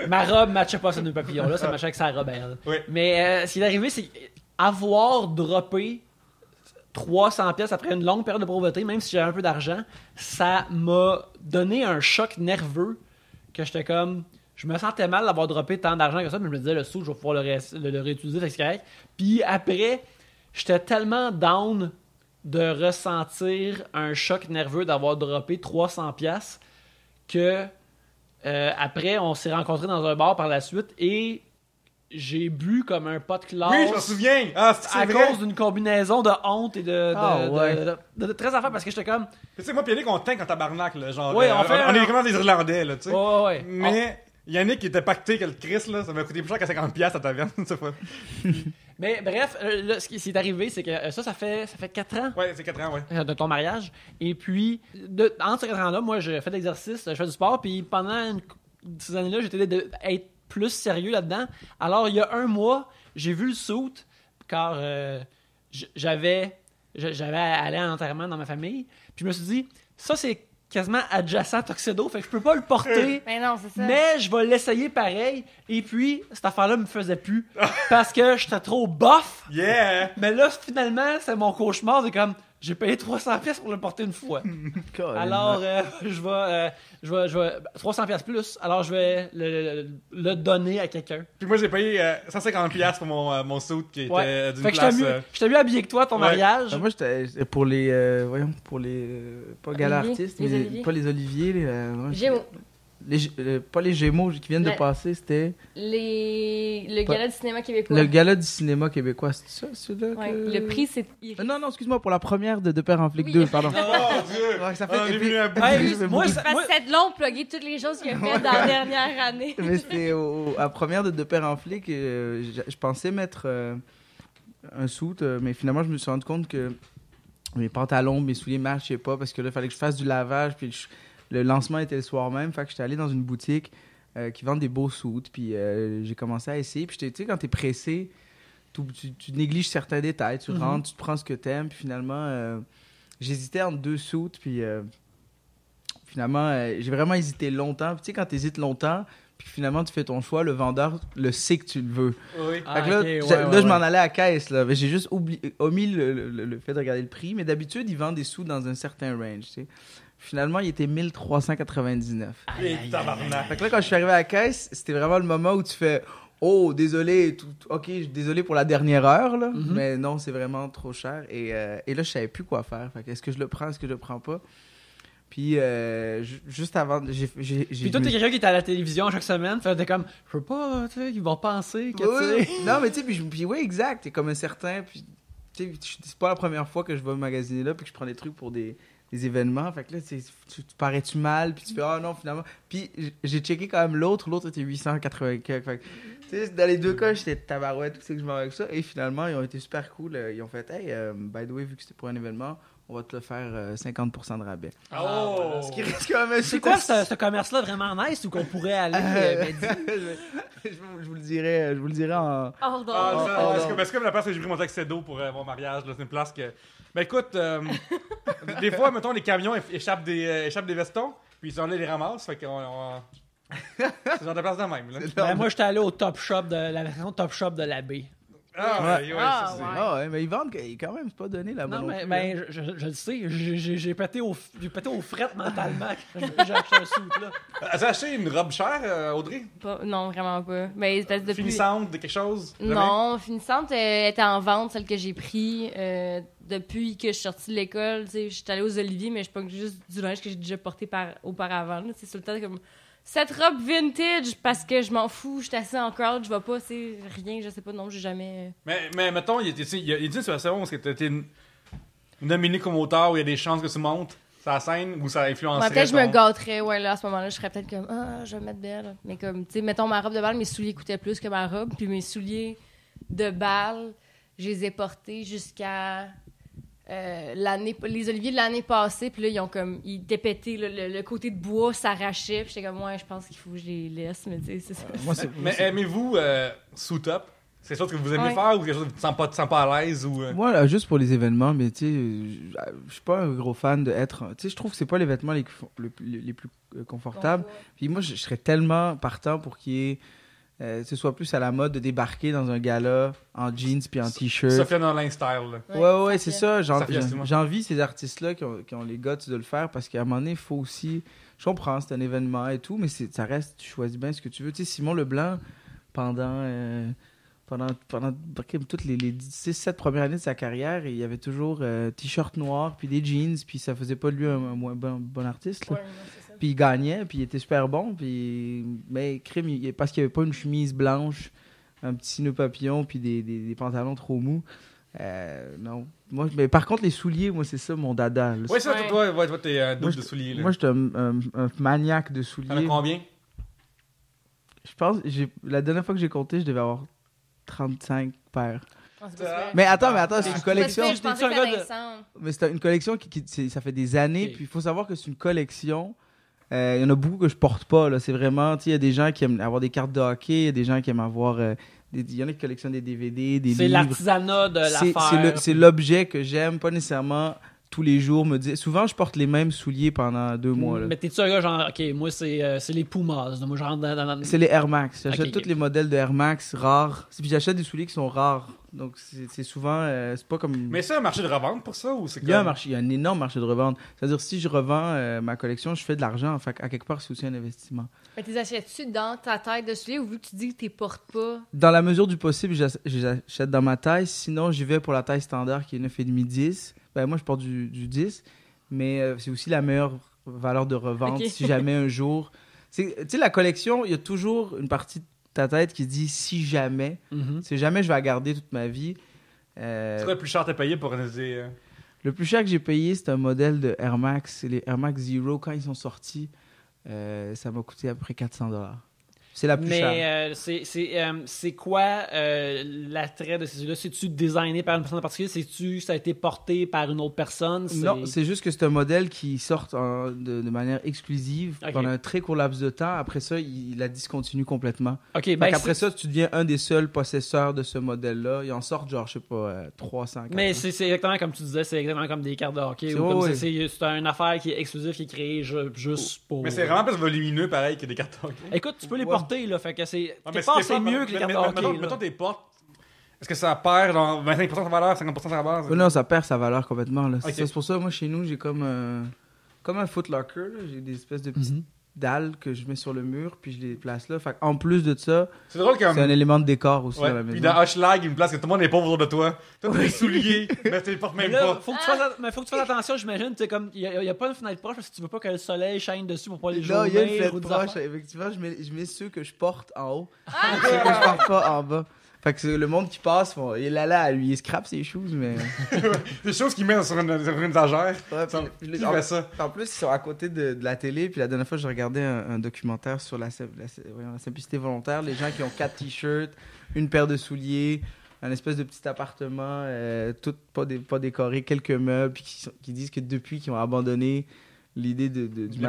Ma robe matchait pas ce nœud papillon-là, ça matchait avec sa robe à elle. Oui. Mais ce qui est arrivé, c'est avoir droppé 300$ après une longue période de pauvreté, même si j'avais un peu d'argent, ça m'a donné un choc nerveux que j'étais comme. Je me sentais mal d'avoir droppé tant d'argent que ça, mais je me disais, le sou, je vais pouvoir le réutiliser, fait que c'est correct. Puis après, j'étais tellement down de ressentir un choc nerveux d'avoir droppé 300$ que après, on s'est rencontrés dans un bar par la suite et j'ai bu comme un pot de classe. Oui, je m'en souviens. Ah, c'est à vrai. cause d'une combinaison de honte et de très affaires parce que j'étais comme. Tu sais, moi, Yannick, on tank en tabarnak, là. Genre, Ouais, on est vraiment des Irlandais, là, tu sais. Ouais. Mais Yannick, qui était pacté que le Chris, là, ça m'a coûté plus cher qu'à 50$ à taverne, cette fois. Mais bref, là, ce qui est arrivé, c'est que ça fait 4 ans. Ouais, c'est 4 ans, ouais. De ton mariage. Et puis, entre ces 4 ans-là, moi, je fais de l'exercice, je fais du sport, puis pendant ces années-là, j'étais d'être plus sérieux là-dedans. Alors, il y a un mois, j'ai vu le suit, car j'avais j'avais allé à un enterrement dans ma famille. Puis je me suis dit, ça, c'est quasiment adjacent Tuxedo, fait que je peux pas le porter. Mais non, c'est ça. Mais je vais l'essayer pareil. Et puis, cette affaire-là me faisait plus. Parce que j'étais trop bof. Yeah! Mais là, finalement, c'est mon cauchemar. C'est comme, j'ai payé 300$ pour le porter une fois. Alors, je vais 300$ plus. Alors, je vais le donner à quelqu'un. Puis moi, j'ai payé 150$ pour mon suit qui était d'une Fait que place... j'étais mieux habillé que toi à ton mariage. Moi, j'étais pour les. Pour les. Pas gala Olivier, artistes, les mais Oliviers. pas les Oliviers. Gémeaux. Pas les Gémeaux qui viennent de passer, c'était. Le gala du cinéma québécois. Le gala du cinéma québécois, c'est ça, celui-là? Ouais, que- le prix, c'est... Non, excuse-moi, pour la première de Père en flic Oui. 2, pardon. Oh, Dieu! Ouais, ça On est venu un bout. Hey, mais moi, beaucoup- ça- Parce moi- que c'est long de plugger toutes les choses qu'il a faites dans la dernière année. Mais c'était à la première de Père en flic, je pensais mettre un suit, mais finalement, je me suis rendu compte que mes pantalons, mes souliers marchaient pas parce que là, il fallait que je fasse du lavage, puis le lancement était le soir même, fait que j'étais allé dans une boutique qui vend des beaux suits, puis j'ai commencé à essayer, puis tu sais, quand t'es pressé, tu négliges certains détails, tu rentres, tu te prends ce que t'aimes, puis finalement, j'hésitais entre deux suits, puis finalement, j'ai vraiment hésité longtemps, puis tu sais, quand t'hésites longtemps, puis finalement, tu fais ton choix, le vendeur le sait que tu le veux. Oui. Ah, Fait que là, ok, je m'en allais à la caisse, là. Mais j'ai juste omis le fait de regarder le prix. Mais d'habitude, ils vendent des sous dans un certain range, tu sais. Finalement, il était 1399. Et tabarnak. Fait que là, quand je suis arrivé à la caisse, c'était vraiment le moment où tu fais « Oh, désolé, ok, désolé pour la dernière heure, là. Mais non, c'est vraiment trop cher. Et là, je savais plus quoi faire. Fait que est-ce que je le prends, est-ce que je le prends pas? Puis, juste avant, Puis toi, t'es quelqu'un qui est à la télévision chaque semaine, fait t'es comme, je peux pas, tu sais, ils vont penser que, Oui, tu sais... non, mais tu sais, puis oui, exact. T'es comme un certain. Puis, tu sais, c'est pas la première fois que je vais magasiner là, puis que je prends des trucs pour des événements. Fait que là, tu parais-tu mal, puis tu fais, ah non, finalement. Puis j'ai checké quand même l'autre était 880 quelques. Fait que, tu sais, dans les deux cas, j'étais tabarouette, tout ce que je m'en vais avec ça. Et finalement, ils ont été super cool. Ils ont fait, hey, by the way, vu que c'était pour un événement, on va te le faire 50% de rabais. Oh! Ce qui reste quand même. C'est quoi ce commerce-là vraiment nice où qu'on pourrait aller, Je vous le dirai en. Hors d'ordre. Ah, non. c'est comme la place que j'ai pris mon Tuxedo pour mon mariage. là. C'est une place que... Ben écoute, des fois, mettons, les camions échappent des vestons, puis ils sont là, ils les ramassent. Fait qu'on... C'est genre de place de même. Là. Ben, moi, j'étais allé au Top Shop la version Top Shop de l'abbé. Ah, ouais, Ah, ça, c'est... ouais. Ah ouais, mais ils vendent quand même, c'est pas donné là-bas. Non, mais plus, ben, hein. je le sais, j'ai pété aux frettes mentalement quand j'ai acheté un suit, là. As-tu acheté une robe chère, Audrey? Non, vraiment pas. Mais parce que depuis... Finissante de quelque chose? Jamais? Non, finissante était en vente, celle que j'ai pris depuis que je suis sortie de l'école. Tu sais, je suis allée aux Oliviers, mais je pas juste du linge que j'ai déjà porté auparavant. là. C'est tout le temps comme cette robe vintage parce que je m'en fous, je suis assise en crowd, je vais pas, c'est rien, je sais pas, non, j'ai jamais. Mais mettons, il y a une situation où tu as été nominé comme auteur, où il y a des chances que tu montes sur la scène, où ça influencerait Peut-être je me ton- gâterais, ouais, là, à ce moment-là, je serais peut-être comme, je vais me mettre belle. Mais comme, tu sais, mettons ma robe de bal, mes souliers coûtaient plus que ma robe, puis mes souliers de bal, je les ai portés jusqu'à les Oliviers de l'année passée, puis là, ils étaient pétés, le côté de bois s'arrachait, puis j'étais comme, ouais, je pense qu'il faut que je les laisse, mais tu sais, c'est ça. Moi, Mais aimez-vous suit-up? C'est quelque chose que vous aimez Ouais. faire ou quelque chose que tu te sens pas à l'aise? Ou, Moi, là, juste pour les événements, mais tu sais, je suis pas un gros fan de être. Tu sais, je trouve que c'est pas les vêtements les plus confortables. Puis moi, je serais tellement partant pour qu'il y ait. Ce soit plus à la mode de débarquer dans un gala en jeans puis en t-shirt. Sophia Nolin style. là. Ouais, c'est ça. Sophia, excuse-moi. J'envie ces artistes-là qui ont les guts de le faire parce qu'à un moment donné, il faut aussi. Je comprends, c'est un événement et tout, mais ça reste, tu choisis bien ce que tu veux. Tu sais, Simon Leblanc, pendant toutes les 6-7 premières années de sa carrière, il y avait toujours t-shirt noir puis des jeans, puis ça faisait pas de lui un moins bon artiste. Là. Ouais, non, c'est ça. Puis il gagnait, puis il était super bon, puis mais crime, parce qu'il n'y avait pas une chemise blanche, un petit nœud papillon, puis des pantalons trop mous. Non. Moi, mais par contre, les souliers, moi, c'est ça mon dada. Là. Ouais, ça, Ouais. toi, t'es un Moi, double de souliers. Là. Moi, j'étais un maniaque de T'en as souliers. combien? Je pense, la dernière fois que j'ai compté, je devais avoir 35 paires. Non, c'est pas super. Mais attends, c'est une C'est collection. pas super, je pensais que T'es-tu un c'était gars de- Vincent. Mais c'est une collection ça fait des années. Ok. Puis il faut savoir que c'est une collection. Il y en a beaucoup que je porte pas. Là. C'est vraiment, tu sais, il y a des gens qui aiment avoir des cartes de hockey, il y a des gens qui aiment avoir Il y en a qui collectionnent des DVD, des livres. C'est l'artisanat de l'affaire. C'est l'objet que j'aime, pas nécessairement tous les jours me dire. Souvent, je porte les mêmes souliers pendant 2 mois. Là. Mais t'es-tu un gars genre, ok, moi c'est les Pumas. Moi je rentre dans... C'est les Air Max. J'achète Ok, tous les modèles de Air Max rares. Puis j'achète des souliers qui sont rares. Donc c'est souvent. C'est pas comme. Mais c'est un marché de revente pour ça ou c'est Il y a un marché, il y a un énorme marché de revente. C'est-à-dire, si je revends ma collection, je fais de l'argent. Fait à quelque part, c'est aussi un investissement. Mais t'es achètes-tu dans ta taille de souliers ou vu que tu dis que t'es portes pas? Dans la mesure du possible, j'achète dans ma taille. Sinon, j'y vais pour la taille standard qui est 9,5-10. Ben, moi, je porte du 10. Mais c'est aussi la meilleure valeur de revente Ok. si jamais un jour. Tu sais, la collection, il y a toujours une partie de ta tête qui se dit si jamais. Mhm. Si jamais je vais la garder toute ma vie. C'est quoi le plus cher à payer pour analyser? Le plus cher que j'ai payé, c'est un modèle de Air Max. C'est les Air Max Zero. Quand ils sont sortis, ça m'a coûté à peu près 400$. C'est la plus chère. Mais c'est quoi l'attrait de ces yeux-là? C'est-tu designé par une personne en particulier? C'est-tu ça a été porté par une autre personne? Non, c'est juste que c'est un modèle qui sort de manière exclusive Ok. pendant un très court laps de temps. Après ça, il la discontinue complètement. Ok, Fait ben qu'après ça, tu deviens un des seuls possesseurs de ce modèle-là. Ils en sortent genre, je sais pas, 300. mais 400. c'est exactement comme tu disais, c'est exactement comme des cartes de hockey. C'est- Ou comme ouais, c'est une affaire qui est exclusive, qui est créée juste pour. Mais c'est vraiment plus volumineux pareil que des cartons. Écoute, tu peux les Ouais. porter, là. Fait que c'est. Ah, Tes si ports, t'es c'est pas- mieux que les cartes de hockey. Mettons là. tes portes. Est-ce que ça perd genre 25% de sa valeur, 50% de sa base? Non, ça perd sa valeur complètement. Là. Ok. C'est pour ça, moi, chez nous, j'ai comme un footlocker. Là. J'ai des espèces de petites Mhm. dalles que je mets sur le mur, puis je les place là. Fait en plus de ça, C'est drôle comme. c'est un élément de décor aussi Ouais. dans la Puis maison. dans Hochelag, une place que tout le monde est pauvre autour de toi. Toi, t'as des souliers, mais tu les portes Mais même là, pas. faut que tu fasses attention, j'imagine. Tu sais, comme, il y a pas une fenêtre proche parce que tu veux pas que le soleil shine dessus pour pas les Non, journée. il y a une fenêtre proche. Effectivement, je mets ceux que je porte en haut. Ah! Ceux que je porte pas en bas. Fait que le monde qui passe, il est là, lui, il scrape ses choses, mais. Des choses qu'ils mettent sur une étagère. Ouais, Qui fait ça? En plus, ils sont à côté de la télé. Puis la dernière fois, je regardais un documentaire sur la simplicité volontaire. Les gens qui ont 4 t-shirts, une paire de souliers, un espèce de petit appartement, tout pas décoré, quelques meubles, puis qui disent que depuis qu'ils ont abandonné l'idée du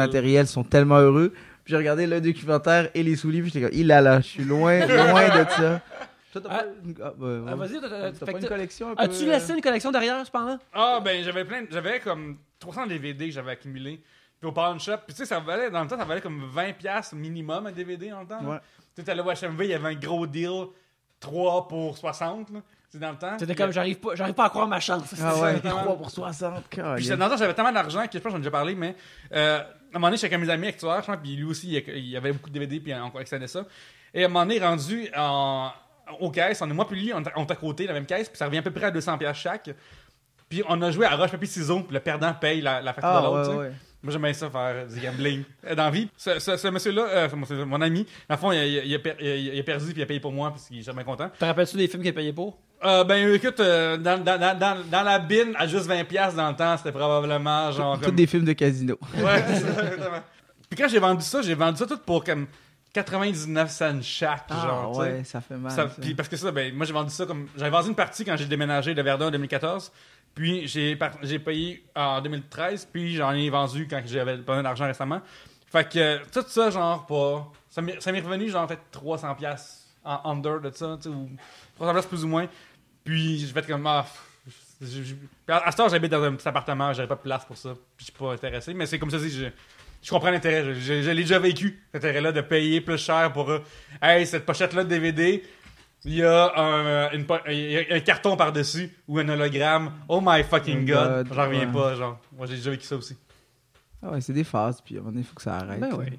matériel, sont tellement heureux. Puis j'ai regardé le documentaire et les souliers, puis j'étais comme, je suis loin de ça. Toi, t'as pas une... Vas-y, t'as pas une collection un peu... As-tu laissé une collection derrière, cependant? Ah, ben, j'avais comme 300 DVD que j'avais accumulés. Puis au Pawn Shop, puis tu sais, dans le temps, ça valait comme 20$ minimum un DVD dans le temps. Ouais. Tu sais, t'allais au HMV, il y avait un gros deal, 3 pour 60, là. C'est dans le temps. C'était Puis, comme, j'arrive pas à croire ma chance. Ah ouais, Exactement. 3 pour 60. Puis dans le temps, j'avais tellement d'argent que je pense que j'en ai déjà parlé, mais à un moment donné, j'étais avec mes amis actuaires, je pense, puis lui aussi, il avait beaucoup de DVD, puis on collectionnait ça. Et à un moment donné, rendu aux caisses, moi puis lui, on est à côté, la même caisse, puis ça revient à peu près à 200$ chaque. Puis on a joué à roche, papier, ciseaux, puis le perdant paye la facture de l'autre, tu sais. ouais. Moi, j'aimais ça faire du gambling dans la vie. Ce monsieur-là, mon ami, dans le fond, il a perdu puis il a payé pour moi parce qu'il est jamais content. Te rappelles-tu des films qu'il a payé pour? Ben écoute, dans la bine, à juste 20$ dans le temps, c'était probablement genre... Tous comme- des films de casino. Ouais, c'est ça, exactement. Puis quand j'ai vendu ça tout pour comme 99 cents chaque, genre, tu sais. ouais, ça fait mal. Ça- ça. puis parce que ça, ben, moi j'ai vendu ça comme. J'avais vendu une partie quand j'ai déménagé de Verdun en 2014. Puis j'ai payé en 2013. Puis j'en ai vendu quand j'avais pas mal d'argent récemment. Fait que tout ça, genre, pas. Ça m'est revenu, genre, peut-être 300$ en under de ça, tu sais, ou 300$ plus ou moins. Puis j'ai fait comme. Puis à ce temps, j'habite dans un petit appartement, j'avais pas de place pour ça. Puis je suis pas intéressé. Mais c'est comme ça, je comprends l'intérêt. Je l'ai déjà vécu, cet intérêt-là, de payer plus cher pour. Hey, cette pochette-là de DVD. Il y a un carton par-dessus ou un hologramme. Oh my fucking god. J'en reviens ouais. pas, genre. Moi, j'ai déjà vécu ça aussi. Ah ouais, c'est des phases, puis à un moment donné, il faut que ça arrête. Ben ouais.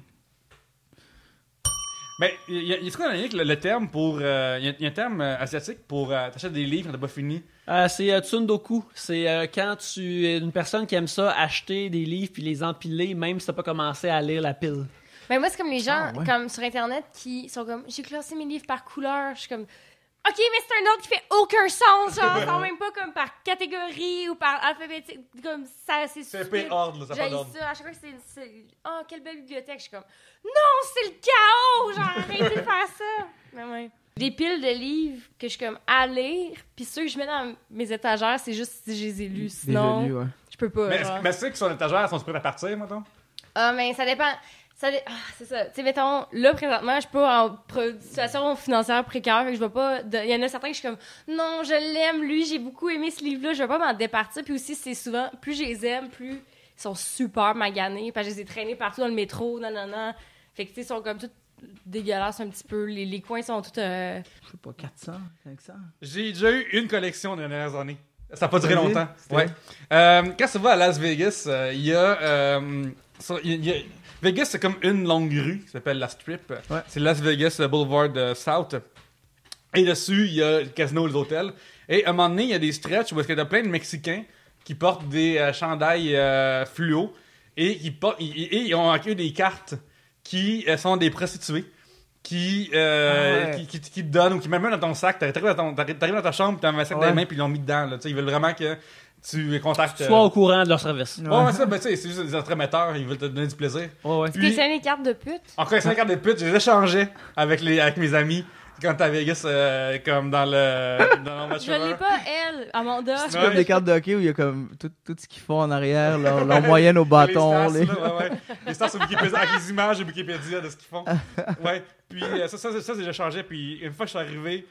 Mais il y a ce qu'on a dit que le terme pour. Il y a un terme asiatique pour t'achètes des livres quand t'as pas fini. C'est Tsundoku. C'est quand tu es une personne qui aime ça, acheter des livres puis les empiler, même si t'as pas commencé à lire la pile. Mais moi, c'est comme les gens Ah, ouais. comme sur Internet qui sont comme j'ai classé mes livres par couleur. Je suis comme OK, mais c'est un ordre qui fait aucun sens. Genre, c'est même pas comme par catégorie ou par alphabétique. Comme ça, c'est C'est un stupide. peu ordre, là, ça n'a pas J'ai d'ordre. ça. À chaque fois, c'est oh, quelle belle bibliothèque. Je suis comme non, c'est le chaos. Genre, arrêtez de faire ça. Mais ouais. Des piles de livres que je suis comme à lire, puis ceux que je mets dans mes étagères, c'est juste si je les ai lus. Sinon, Déjà lu, ouais. je peux pas. Mais genre. ceux qui sont en étagère sont prêts à partir, maintenant? Ah, mais ça dépend. C'est ça. Tu sais, mettons, là, présentement, je suis pas en situation financière précaire, fait que je vais pas... Il y en a certains que je suis comme, non, je l'aime, lui, j'ai beaucoup aimé ce livre-là, je vais pas m'en départir. Puis aussi, c'est souvent, plus je les aime, plus ils sont super maganés, parce que je les ai traînés partout dans le métro, non. Fait que, tu sais, ils sont comme tous dégueulasses un petit peu. Les coins sont tous... Je sais pas, 400, 500. J'ai déjà eu une collection dans les dernières années. Ça n'a pas duré Vas-y. longtemps. Ouais. Quand tu vas à Las Vegas, il y a... Vegas, c'est comme une longue rue qui s'appelle la Strip. Ouais. C'est Las Vegas Boulevard South. Et dessus, il y a le casino et les hôtels. Et à un moment donné, il y a des stretches où il y a plein de Mexicains qui portent des chandails fluo et ils ont accueilli des cartes qui sont des prostituées qui te donnent ou qui mettent même dans ton sac. T'arrives dans ta chambre, t'as un sac dans les mains puis ils l'ont mis dedans. Là. Ils veulent vraiment que tu les contactes. Sois au courant de leur service. Ouais, ça, ben, c'est juste des entremetteurs, ils veulent te donner du plaisir. Ouais. Est-ce que c'est les cartes de pute? Encore 5 cartes de pute, je les échangeais avec mes amis quand t'es à Vegas, comme dans le match. Je l'ai pas, elle, Amanda. C'est comme des cartes de hockey où il y a comme tout ce qu'ils font en arrière, leur moyenne au bâton. Les stats, là, ouais. Les stats sur Wikipédia, avec les images de Wikipédia de ce qu'ils font. Ouais. Puis ça j'ai changé. Puis une fois que je suis arrivé,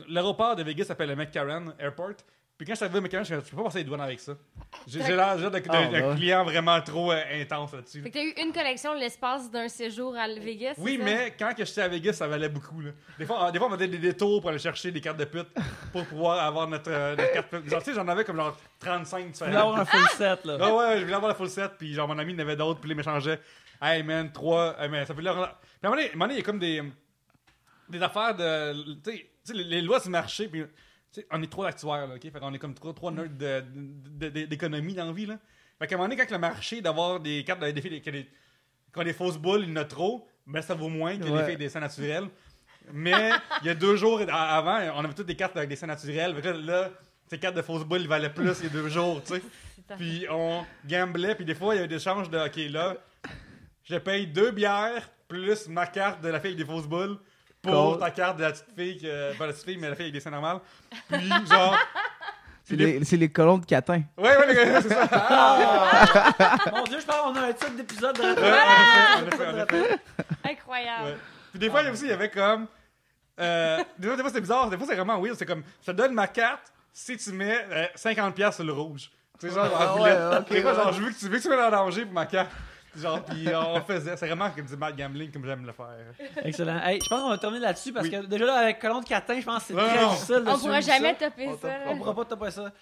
l'aéroport de Vegas s'appelle le McCarran Airport. Puis quand je suis arrivé au McCarran, je peux pas passer les douanes avec ça. J'ai l'air d'un client vraiment trop intense là-dessus. Fait que t'as eu une collection l'espace d'un séjour à Vegas. Oui, mais quand j'étais à Vegas, ça valait beaucoup. Là. Des fois, on faisait des détours pour aller chercher des cartes de pute pour pouvoir avoir notre carte pute. Genre, tu sais, j'en avais comme genre 35 Tu voulais avoir un full set, là. Ouais, je voulais avoir la full set. Puis genre, mon ami, il en avait d'autres. Puis il m'échangeait. Hey man, 3. Mais ça fait l'air. Puis à un moment donné, il y a comme des affaires de. Tu sais, les lois du marché. Puis. T'sais, on est trop actuaires, là, ok? Fait qu'on est comme trois nerds d'économie dans la vie, là. Fait qu'à un moment donné, quand le marché d'avoir des cartes des filles qui ont des fausses boules, il y en a trop, mais ça vaut moins que les filles avec des seins naturels. Mais il y a 2 jours avant, on avait toutes des cartes avec des seins naturels. Fait que là, ces cartes de fausses boules, ils valaient plus il y a 2 jours, tu sais. Puis on gamblait, puis des fois, il y avait des échanges de, ok, là, je paye 2 bières plus ma carte de la fille avec des fausses boules. Pour ta carte de la petite fille, pas la petite fille, mais la fille avec des seins normales. Puis, genre. C'est les colons de Catin. Ouais, c'est ça. Mon Dieu, je pense qu'on a un titre d'épisode de En effet. Incroyable. Ouais. Puis des fois, il y avait comme. Des fois, c'est bizarre. Des fois, c'est vraiment weird. C'est comme, je te donne ma carte si tu mets 50$ sur le rouge. Tu sais, genre, genre, je veux que tu me mettes en danger pour ma carte. Genre, pis on faisait. C'est vraiment comme du mad gambling comme j'aime le faire. Excellent. Hey, je pense qu'on va terminer là-dessus parce que déjà là, avec Colon de Catin, je pense que c'est très non. difficile de On suivre pourra jamais ça. topper ça. On pourra pas topper ça.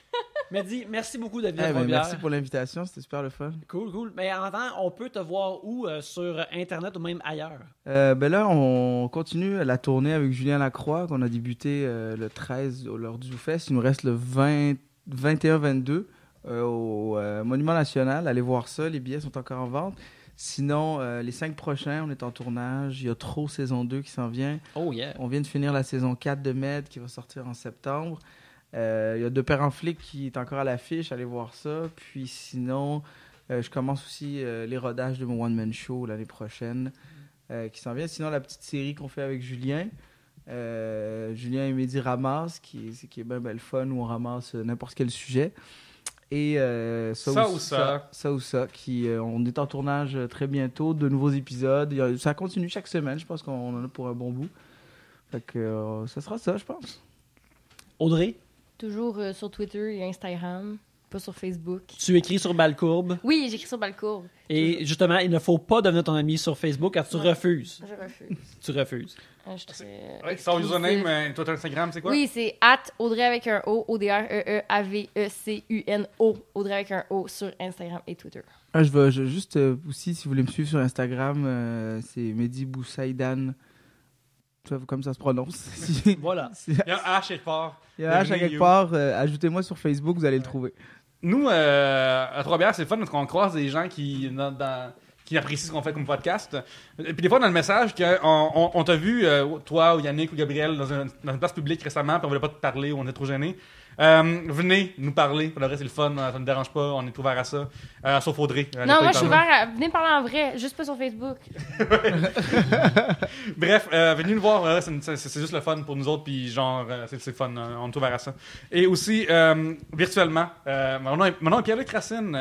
Mehdi, merci beaucoup d'être venu à Ben, Trois-Bières. merci pour l'invitation, c'était super le fun. Cool. Mais en attendant, on peut te voir où sur Internet ou même ailleurs? Ben là, on continue la tournée avec Julien Lacroix qu'on a débuté le 13 lors du ZooFest. Il nous reste le 21-22 au Monument National. Allez voir ça, les billets sont encore en vente. Sinon, les 5 prochains, on est en tournage. Il y a Trop saison 2 qui s'en vient. Oh yeah. On vient de finir la saison 4 de Med qui va sortir en septembre. Il y a De Père en flic qui est encore à l'affiche. Allez voir ça. Puis sinon, je commence aussi les rodages de mon one-man show l'année prochaine qui s'en vient. Sinon, la petite série qu'on fait avec Julien. Julien et Mehdi ramassent, qui est bien le fun où on ramasse n'importe quel sujet. Et ça ou ça, qui on est en tournage très bientôt, de nouveaux épisodes. Ça continue chaque semaine, je pense qu'on en a pour un bon bout. Fait que ça sera ça, je pense. Audrey, Toujours sur Twitter et Instagram, pas sur Facebook. tu écris sur Balcourbe. Oui, j'écris sur Balcourbe. Et justement, il ne faut pas devenir ton ami sur Facebook car tu refuses. Je refuse. Tu refuses. Je suis très Son exclusive. username, toi, Instagram, c'est quoi? Oui, c'est @Audrey avec un O, ODREEAVECUNO, Audrey avec un O sur Instagram et Twitter. Je veux juste aussi, si vous voulez me suivre sur Instagram, c'est Mehdi Boussaïdan. Comme ça se prononce. Voilà. Il y a un H quelque part. Il y a un H à quelque part. Ajoutez-moi sur Facebook, vous allez le trouver. Nous, à Trois-Bières, c'est le fun parce qu'on croise des gens qui apprécient ce qu'on fait comme podcast. Et puis des fois, dans le message, on t'a vu, toi ou Yannick ou Gabriel, dans une place publique récemment, puis on voulait pas te parler ou on est trop gêné. Venez nous parler. Pour le reste, c'est le fun. Ça ne me dérange pas. On est ouvert à ça. Sauf Audrey. Non, moi, je suis ouvert à... Venez me parler en vrai, juste pas sur Facebook. Bref, venez nous voir. C'est juste le fun pour nous autres. Puis genre, c'est le fun. On est ouvert à ça. Et aussi, virtuellement, mon nom est Pierre-Luc Racine.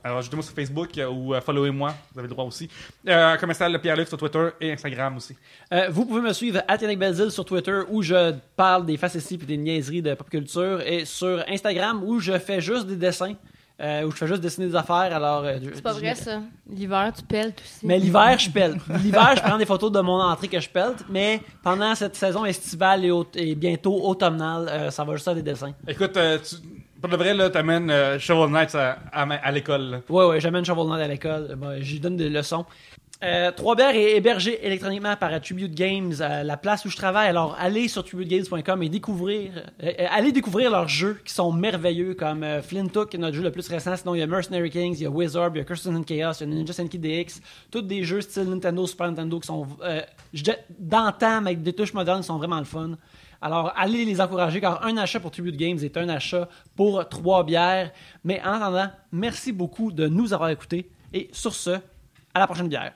Alors, ajoutez-moi sur Facebook ou followez-moi. Vous avez le droit aussi. Commercial Pierre-Luc sur Twitter et Instagram aussi. Vous pouvez me suivre @YannickBelzile sur Twitter où je parle des facéties et des niaiseries de pop culture, et sur Instagram où je fais juste des dessins, où je fais juste dessiner des affaires. Alors c'est pas vrai ça. L'hiver tu peltes aussi. Mais l'hiver je pèle. L'hiver je prends des photos de mon entrée que je pelte, mais pendant cette saison estivale et bientôt automnale, ça va juste être des dessins. Écoute, pour de vrai, là, t'amènes Shovel Knight à l'école. Ouais, j'amène Shovel Knight à l'école. J'y donne des leçons. Trois-Bières est hébergé électroniquement par Tribute Games, la place où je travaille. Alors, allez sur tributegames.com et allez découvrir leurs jeux qui sont merveilleux, comme Flintook, notre jeu le plus récent. Sinon, il y a Mercenary Kings, il y a Wizard, il y a Curses and Chaos, il y a Ninja Senki DX. Tous des jeux style Nintendo, Super Nintendo qui sont d'antan, avec des touches modernes, qui sont vraiment le fun. Alors, allez les encourager, car un achat pour Tribute Games est un achat pour Trois-Bières. Mais en attendant, merci beaucoup de nous avoir écoutés. Et sur ce, à la prochaine bière.